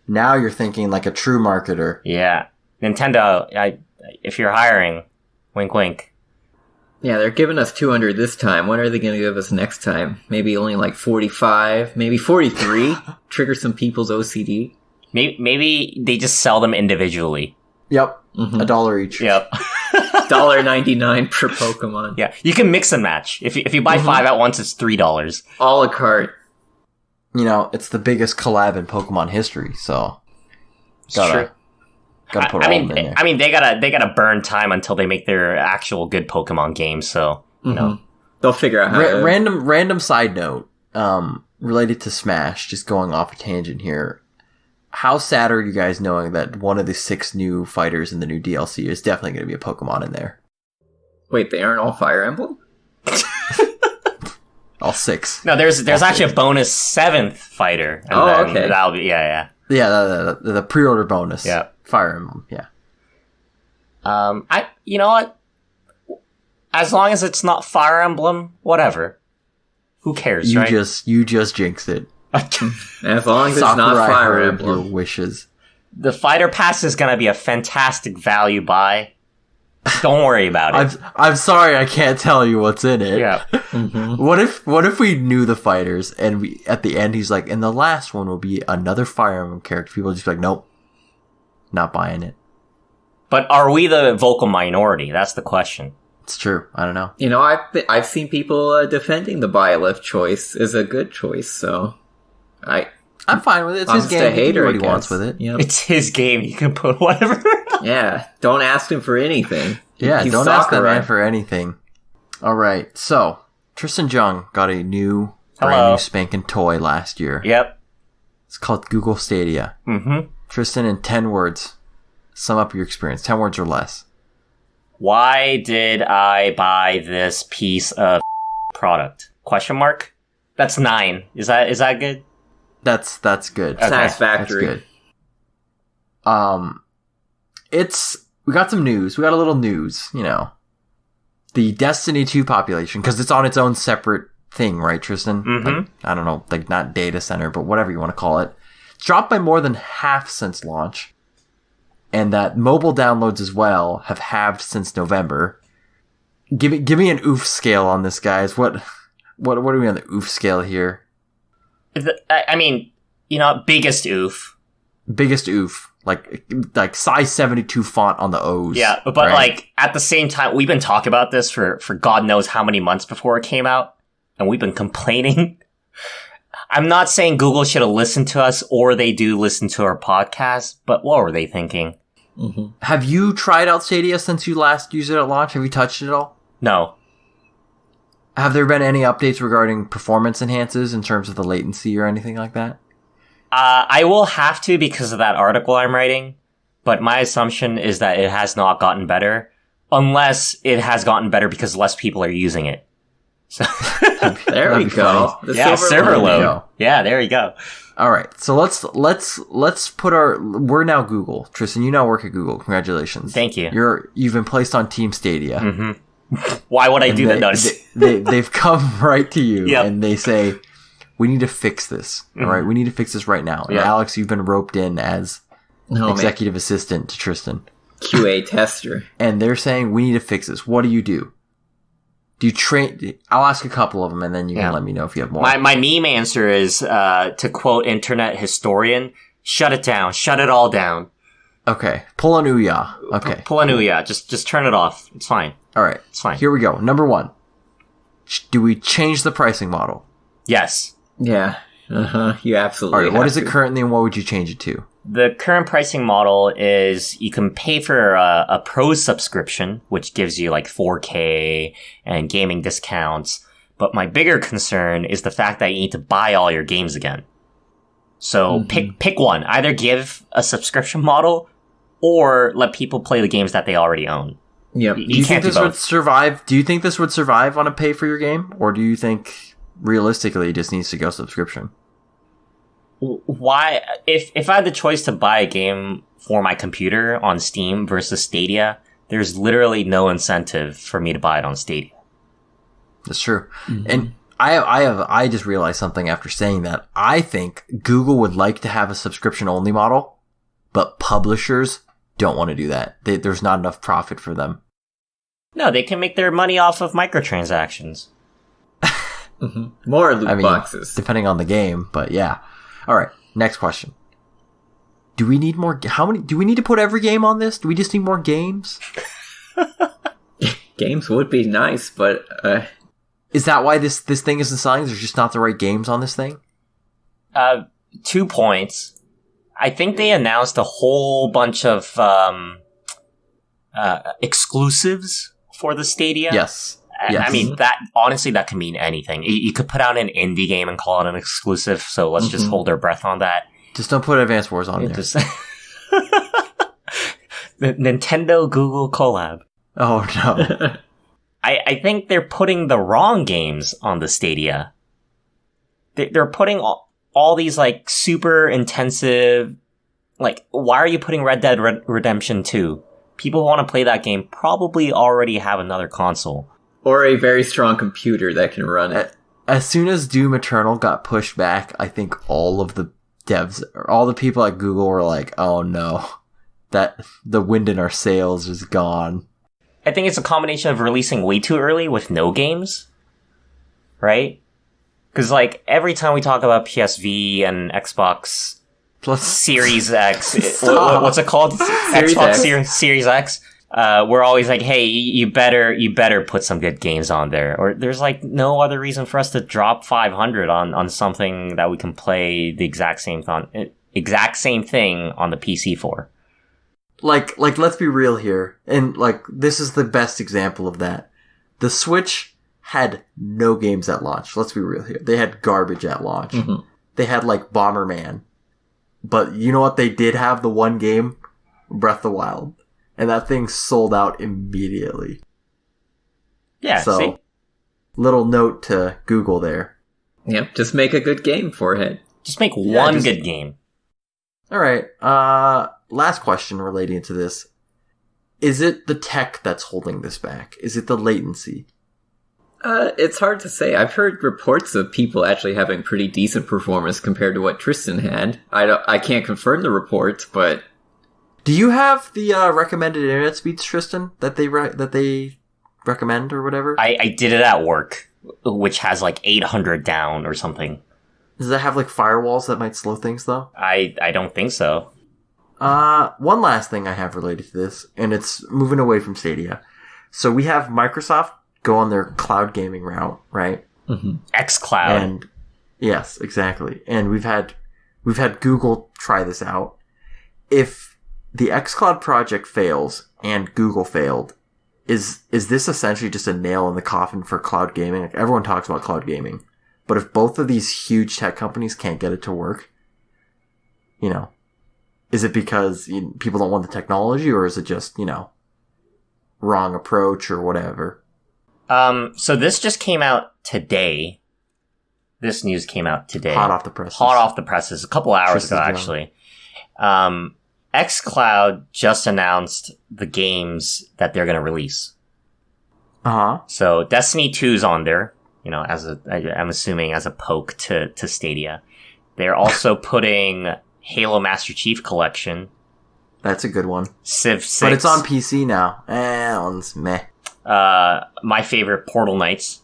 Now you're thinking like a true marketer. Yeah. Nintendo, if you're hiring, wink wink. Yeah, they're giving us 200 this time. What are they going to give us next time? Maybe only 45, maybe 43? Trigger some people's OCD? Maybe they just sell them individually. Yep. $1 each. Yep. $1.99 per Pokemon. Yeah, you can mix and match. If you buy 5 at once, it's $3. A la carte. It's the biggest collab in Pokemon history, so gotta put all of them in there. I mean, they gotta burn time until they make their actual good Pokemon games. So they'll figure out how. Random side note, related to Smash. Just going off a tangent here. How sad are you guys knowing that one of the 6 new fighters in the new DLC is definitely going to be a Pokemon in there? Wait, they aren't all Fire Emblem? All 6. No, there's actually a bonus 7th fighter. And okay. That'll be yeah. Yeah, the pre-order bonus. Yeah. Fire Emblem. Yeah. You know what? As long as it's not Fire Emblem, whatever. Who cares, right? You just jinxed it. As long as it's not Fire Emblem. Your wishes. The Fighter Pass is going to be a fantastic value buy. Don't worry about it. I'm sorry, I can't tell you what's in it. Yeah. What if we knew the fighters and at the end he's like, and the last one will be another Fire Emblem character? People just be like, nope, not buying it. But are we the vocal minority? That's the question. It's true. I don't know. I've seen people defending the Byleth choice as a good choice, so I'm fine with it. It's his game. He can do what he wants with it. Yep. It's his game. He can put whatever. Yeah, don't ask him for anything. Yeah, don't ask that man for anything. All right, so Tristan Jung got a new brand Hello. new spanking toy last year. Yep. It's called Google Stadia. Mm-hmm. Tristan, in 10 words, sum up your experience. 10 words or less. Why did I buy this piece of product? Question mark? That's 9. Is that good? That's good. Okay. Satisfactory. That's good. We got some news. We got a little news, The Destiny 2 population, because it's on its own separate thing, right, Tristan? Mm-hmm. Like, I don't know, like not data center, but whatever you want to call it. It's dropped by more than half since launch. And that mobile downloads as well have halved since November. Give me an oof scale on this, guys. What are we on the oof scale here? I mean, biggest oof. Biggest oof. Like size 72 font on the O's. Yeah, but right? like at the same time, we've been talking about this for God knows how many months before it came out, and we've been complaining. I'm not saying Google should have listened to us, or they do listen to our podcast, but what were they thinking? Mm-hmm. Have you tried out Stadia since you last used it at launch? Have you touched it at all? No. Have there been any updates regarding performance enhances in terms of the latency or anything like that? I will have to because of that article I'm writing, but my assumption is that it has not gotten better, unless it has gotten better because less people are using it. So There we go. The yeah, silver server lining. load. Yeah, there you go. All right, so let's put we're now Google. Tristan, you now work at Google. Congratulations. Thank you. You've been placed on Team Stadia. Mm-hmm. Why would I do that? Notice they've come right to you Yep. and they say, we need to fix this. Mm-hmm. All right, we need to fix this right now. And Yeah. Alex, you've been roped in as Oh, executive assistant to Tristan. QA tester. And they're saying, we need to fix this. What do you do? Do you train? I'll ask a couple of them and then you Yeah. can let me know if you have more. my meme answer is to quote internet historian: "Shut it down, shut it all down." Okay, pull an Ouya. Okay. Pull a Ouya. Just turn it off. It's fine. All right. It's fine. Here we go. Number 1. Do we change the pricing model? Yes. Yeah. Uh-huh. You absolutely All right. What have is it to. currently and what would you change it to? The current pricing model is you can pay for a pro subscription, which gives you like 4K and gaming discounts. But my bigger concern is the fact that you need to buy all your games again. So pick one. Either give a subscription model or let people play the games that they already own. Yep. Do you think can't do this would both. survive? Do you think this would survive on a pay for your game? Or do you think realistically it just needs to go subscription? Why? If I had the choice to buy a game for my computer on Steam versus Stadia, there's literally no incentive for me to buy it on Stadia. That's true. And I just realized something after saying that. I think Google would like to have a subscription only model, but publishers don't want to do that. There's not enough profit for them. No, they can make their money off of microtransactions. More loot I mean, boxes. depending on the game, but yeah. All right, next question. Do we need more? How many? Do we need to put every game on this? Do we just need more games? Games would be nice, but Is that why this thing isn't selling? There's just not the right games on this thing? 2 points. I think they announced a whole bunch of exclusives for the Stadia. Yes. I mean, that honestly, that can mean anything. You could put out an indie game and call it an exclusive, so let's just hold our breath on that. Just don't put Advance Wars on there. Just the Nintendo Google collab. Oh no. I think they're putting the wrong games on the Stadia. They're putting all these like super intensive, like, why are you putting Red Dead Redemption 2? People who want to play that game probably already have another console. or a very strong computer that can run it. As soon as Doom Eternal got pushed back, I think all of the devs, or all the people at Google were like, oh no, that the wind in our sails is gone. I think it's a combination of releasing way too early with no games, right? Because, like, every time we talk about PSV and Xbox Plus, Series X, Stop. what's it called? Series Xbox X. Series X. We're always like, hey, you better put some good games on there. Or there's like no other reason for us to drop 500 on something that we can play the exact same thing on the PC for. like, let's be real here. And, like, this is the best example of that. The Switch had no games at launch. Let's be real here. They had garbage at launch. Mm-hmm. They had like Bomberman. But you know what? They did have the one game, Breath of the Wild. And that thing sold out immediately. Yeah, so, see? Little note to Google there. Yep, just make a good game for it. Just make one good game. Alright, last question relating to this. Is it the tech that's holding this back? Is it the latency? It's hard to say. I've heard reports of people actually having pretty decent performance compared to what Tristan had. I can't confirm the reports, but... Do you have the recommended internet speeds, Tristan, that they recommend or whatever? I did it at work, which has like 800 down or something. Does that have like firewalls that might slow things though? I don't think so. One last thing I have related to this, and it's moving away from Stadia. So we have Microsoft go on their cloud gaming route, right? Mm-hmm. xCloud. And yes, exactly. And we've had Google try this out. If the xCloud project fails and Google failed, is this essentially just a nail in the coffin for cloud gaming? Like, everyone talks about cloud gaming, but if both of these huge tech companies can't get it to work, is it because people don't want the technology, or is it just, wrong approach or whatever? So this just came out today. This news came out today. Hot off the presses. A couple hours ago, actually. xCloud just announced the games that they're going to release. Uh-huh. So Destiny 2's on there, I'm assuming as a poke to Stadia. They're also putting Halo Master Chief Collection. That's a good one. Civ 6. But it's on PC now. That one's meh. My favorite, Portal Knights.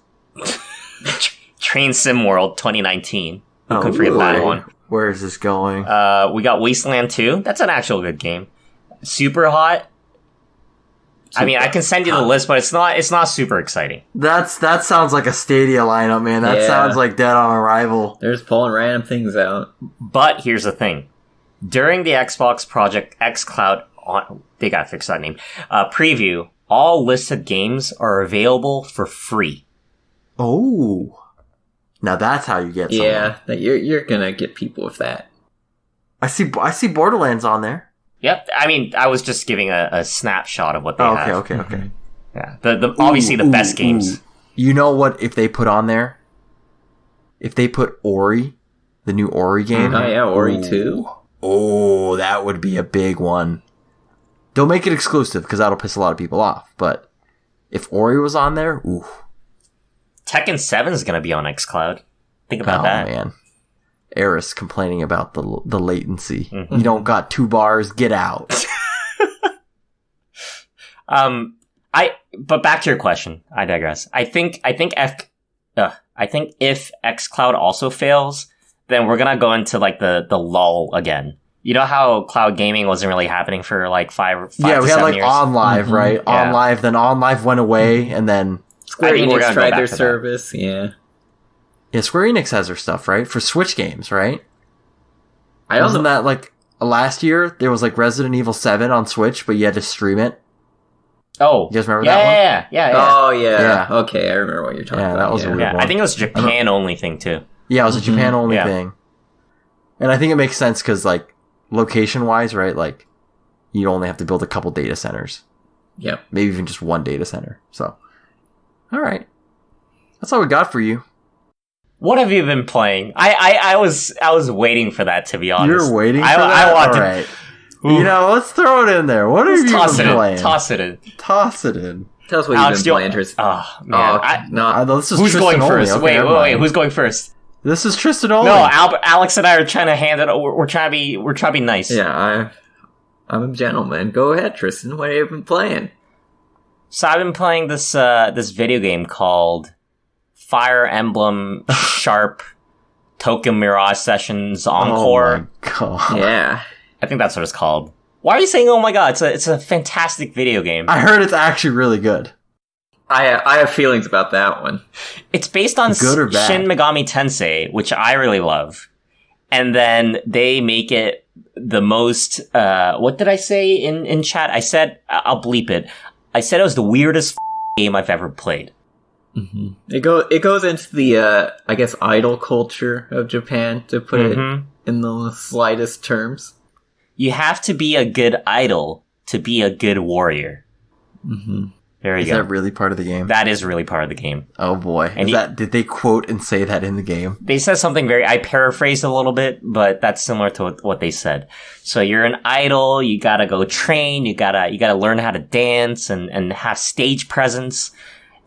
Train Sim World 2019. Who could forget that one? Where is this going? We got Wasteland 2. That's an actual good game. Super Hot. I can send you the list, but it's not super exciting. That sounds like a Stadia lineup, man. That sounds like Dead on Arrival. They're just pulling random things out. But here's the thing. During the Xbox Project xCloud, they gotta fix that name, preview, all listed games are available for free. Oh. Now that's how you get someone. Yeah, you're gonna get people with that. I see Borderlands on there. Yep. I was just giving a snapshot of what they have. Okay. Mm-hmm. Yeah. The obviously the best games. You know what, if they put on there? If they put Ori, the new Ori game. Oh yeah, Ori 2. Oh, that would be a big one. Don't make it exclusive, because that'll piss a lot of people off. But if Ori was on there, ooh. Tekken 7 is going to be on xCloud. Think about that. Oh, man. Eris complaining about the latency. Mm-hmm. You don't got 2 bars, get out. But back to your question. I digress. I think if xCloud also fails, then we're going to go into like the lull again. You know how cloud gaming wasn't really happening for like 5 to 7 years? Yeah, we had like OnLive, mm-hmm. right? Yeah. OnLive, then OnLive went away, and then Square Enix tried their service, Yeah, Square Enix has their stuff, right? For Switch games, right? Wasn't that like last year? There was like Resident Evil 7 on Switch, but you had to stream it. Oh. You guys remember that one? Yeah. Oh, yeah. Okay, I remember what you're talking about. Yeah, that was a weird one. I think it was a Japan-only thing, too. Yeah, it was a Japan-only thing. And I think it makes sense because, like, location-wise, right, like, you only have to build a couple data centers. Yep. Maybe even just one data center. So, all right. That's all we got for you. What have you been playing? I was waiting for that, to be honest. You're waiting for that? I wanted all right. Let's throw it in there. What have you been playing? Toss it in. Tell us what you've been playing, Tristan. Oh, man. This is who's Tristan going first? Okay, wait. Who's going first? This is Tristan only. No, Alex and I are trying to hand it over. We're trying to be nice. Yeah, I'm a gentleman. Go ahead, Tristan. What have you been playing? So I've been playing this video game called Fire Emblem Sharp Tokyo Mirage Sessions Encore. Oh my god. Yeah. I think that's what it's called. Why are you saying, oh my god? It's a fantastic video game. I heard it's actually really good. I have feelings about that one. It's based on Good or bad? Shin Megami Tensei, which I really love. And then they make it the most, what did I say in chat? I said, I'll bleep it. I said it was the weirdest game I've ever played. Mm-hmm. It goes into the I guess idol culture of Japan, to put it in the slightest terms. You have to be a good idol to be a good warrior. Mm-hmm. There you Is go. that really part of the game? That is really part of the game. Oh boy. And did they quote and say that in the game? They said something I paraphrased a little bit, but that's similar to what they said. So you're an idol, you gotta go train, you gotta learn how to dance and have stage presence.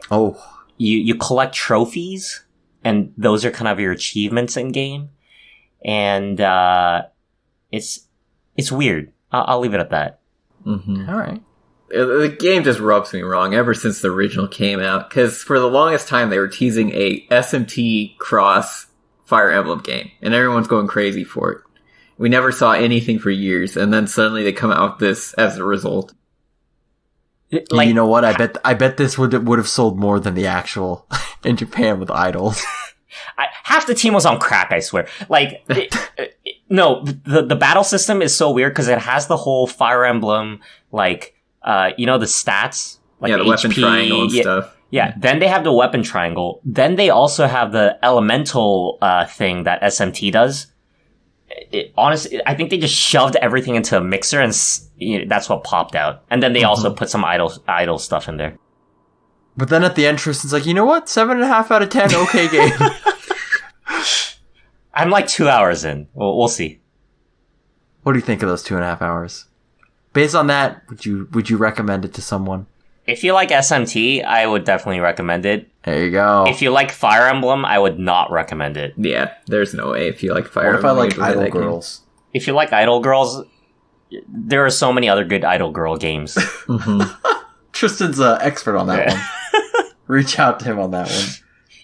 Oh. You collect trophies, and those are kind of your achievements in game. And, it's weird. I'll leave it at that. Mm-hmm. All right. The game just rubs me wrong ever since the original came out, because for the longest time they were teasing a SMT cross Fire Emblem game, and everyone's going crazy for it. We never saw anything for years, and then suddenly they come out with this as a result. Like, you know what? I bet this would have sold more than the actual in Japan with idols. half the team was on crack, I swear. Like, no, the battle system is so weird because it has the whole Fire Emblem, like, the stats, like the weapon triangle and stuff. Yeah, then they have the weapon triangle. Then they also have the elemental thing that SMT does. Honestly, I think they just shoved everything into a mixer, and that's what popped out. And then they also put some idle stuff in there. But then at the end, Tristan's like, you know what? 7.5 out of 10, okay game. I'm like 2 hours in. We'll see. What do you think of those 2.5 hours? Based on that, would you recommend it to someone? If you like SMT, I would definitely recommend it. There you go. If you like Fire Emblem, I would not recommend it. Yeah, there's no way. If you like Fire Emblem, Emblem, what if I like Idol Girls? If you like Idol Girls, there are so many other good Idol Girl games. Tristan's an expert on that one. Reach out to him on that one.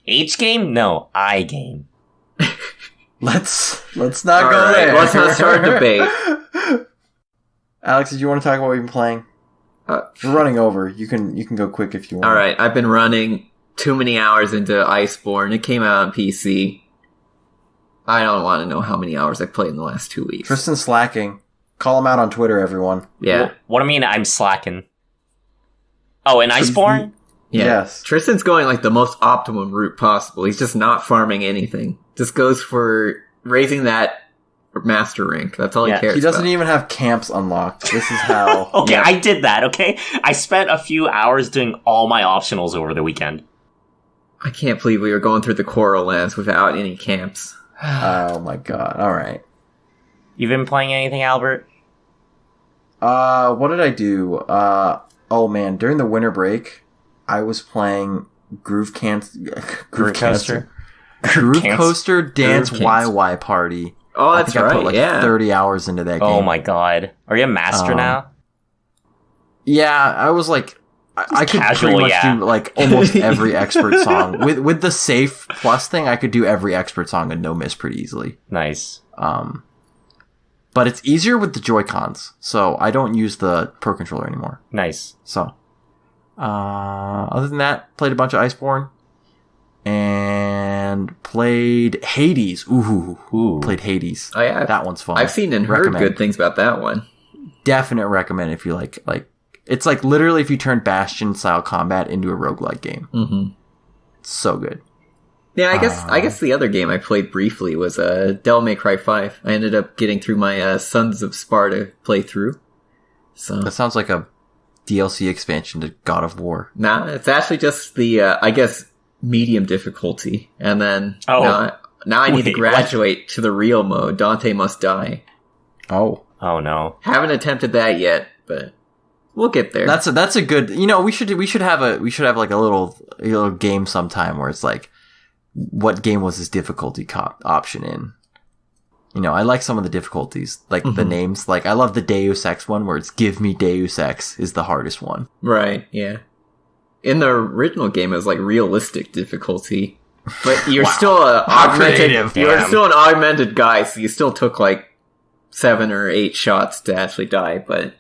H game? No, I game. Let's not go there. Let's not start a debate. Alex, did you want to talk about what you've been playing? We're running over. You can go quick if you want. All right, I've been running too many hours into Iceborne. It came out on PC. I don't want to know how many hours I've played in the last 2 weeks. Tristan's slacking. Call him out on Twitter, everyone. Yeah. What do you mean I'm slacking? Oh, in Iceborne? Yeah. Yes. Tristan's going like the most optimum route possible. He's just not farming anything. Just goes for raising that master rank. That's all he cares about. He doesn't even have camps unlocked. This is how... Okay, I did that, okay? I spent a few hours doing all my optionals over the weekend. I can't believe we were going through the Coral Lands without any camps. Oh my god. Alright. You've been playing anything, Albert? What did I do? Oh man, during the winter break, I was playing Groove Coaster Dance YY Party. Oh, that's right. I put 30 hours into that game. Oh my god. Are you a master now? Yeah, I was like, I could pretty much do like almost every expert song. With the Safe Plus thing, I could do every expert song and no miss pretty easily. Nice. But it's easier with the Joy-Cons, so I don't use the Pro Controller anymore. Nice. So, other than that, played a bunch of Iceborne. And played Hades. Ooh. Played Hades. Oh, yeah. That one's fun. I've seen and heard good things about that one. Definite recommend if you like, it's like literally if you turn Bastion style combat into a roguelike game. Mm-hmm. It's so good. Yeah, I guess the other game I played briefly was Devil May Cry 5. I ended up getting through my Sons of Sparta playthrough. So that sounds like a DLC expansion to God of War. Nah, it's actually just the I guess medium difficulty, and then now I need to graduate to the real mode. Dante Must Die. Oh no! Haven't attempted that yet, but we'll get there. That's a good. We should have like a little game sometime where it's like, what game was this difficulty option in? I like some of the difficulties, like the names. Like I love the Deus Ex one where it's "Give me Deus Ex" is the hardest one. Right? Yeah. In the original game, it was like realistic difficulty, but you're still augmented. You're still an augmented guy, so you still took like 7 or 8 shots to actually die. But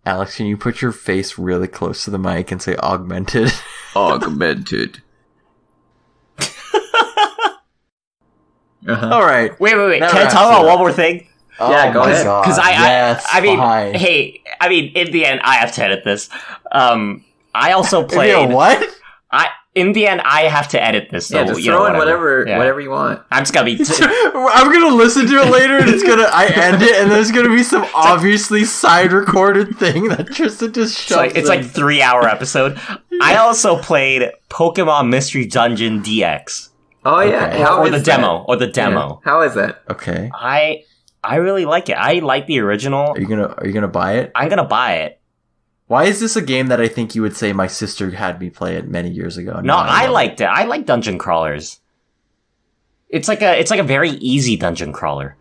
Alex, can you put your face really close to the mic and say "augmented"? Augmented. All right. Wait. Can I talk about one more thing? Yeah, go ahead. Because I mean, in the end, I have to edit this. I also played. What? in the end, I have to edit this. So, Yeah, just throw in whatever you want. I'm just gonna be. I'm gonna listen to it later, and I end it, and there's gonna be some obviously side recorded thing that Tristan just shoves. It's like 3-hour episode. I also played Pokemon Mystery Dungeon DX. Oh yeah, Okay. Or the demo. Yeah. How is that? Okay. I really like it. I like the original. Are you gonna buy it? I'm gonna buy it. Why is this a game that I think you would say my sister had me play it many years ago? No, I liked it. I like dungeon crawlers. It's like a very easy dungeon crawler.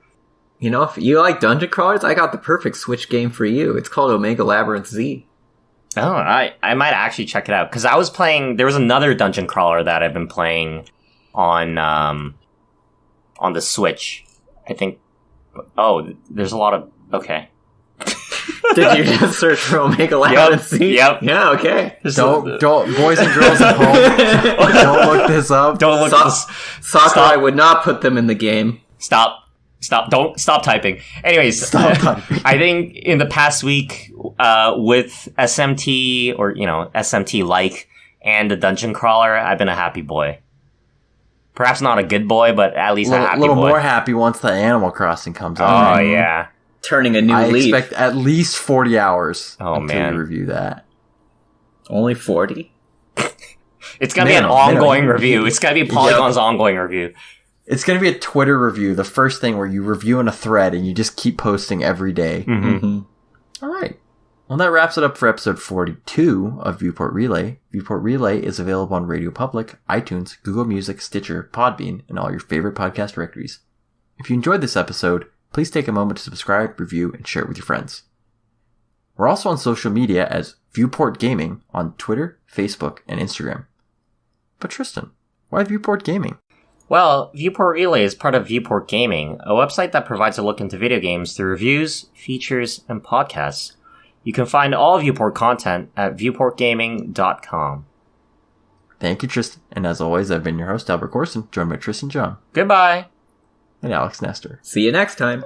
You know, if you like dungeon crawlers, I got the perfect Switch game for you. It's called Omega Labyrinth Z. Oh, I might actually check it out because I was playing. There was another dungeon crawler that I've been playing on the Switch. I think. Oh, there's a lot of okay. Did you just search for Omega Labyrinth Z? Yep. Yeah. Okay. Don't boys and girls at home. Don't look this up. Don't look this. Sakurai would not put them in the game. Stop. Don't stop typing. Anyways, Stop typing. I think in the past week, with SMT or SMT like and the dungeon crawler, I've been a happy boy. Perhaps not a good boy, but at least a happy boy. A little more happy once the Animal Crossing comes out. Oh yeah, turning a new leaf. I expect at least 40 hours. Oh, until man. we review that. Only 40? It's gonna be an ongoing review. It's gonna be Polygon's ongoing review. It's going to be a Twitter review, the first thing where you review in a thread and you just keep posting every day. Mm-hmm. All right. Well, that wraps it up for episode 42 of Viewport Relay. Viewport Relay is available on Radio Public, iTunes, Google Music, Stitcher, Podbean, and all your favorite podcast directories. If you enjoyed this episode, please take a moment to subscribe, review, and share it with your friends. We're also on social media as Viewport Gaming on Twitter, Facebook, and Instagram. But Tristan, why Viewport Gaming? Well, Viewport Relay is part of Viewport Gaming, a website that provides a look into video games through reviews, features, and podcasts. You can find all Viewport content at viewportgaming.com. Thank you, Tristan. And as always, I've been your host, Albert Corson, joined by Tristan John. Goodbye! And Alex Nestor. See you next time.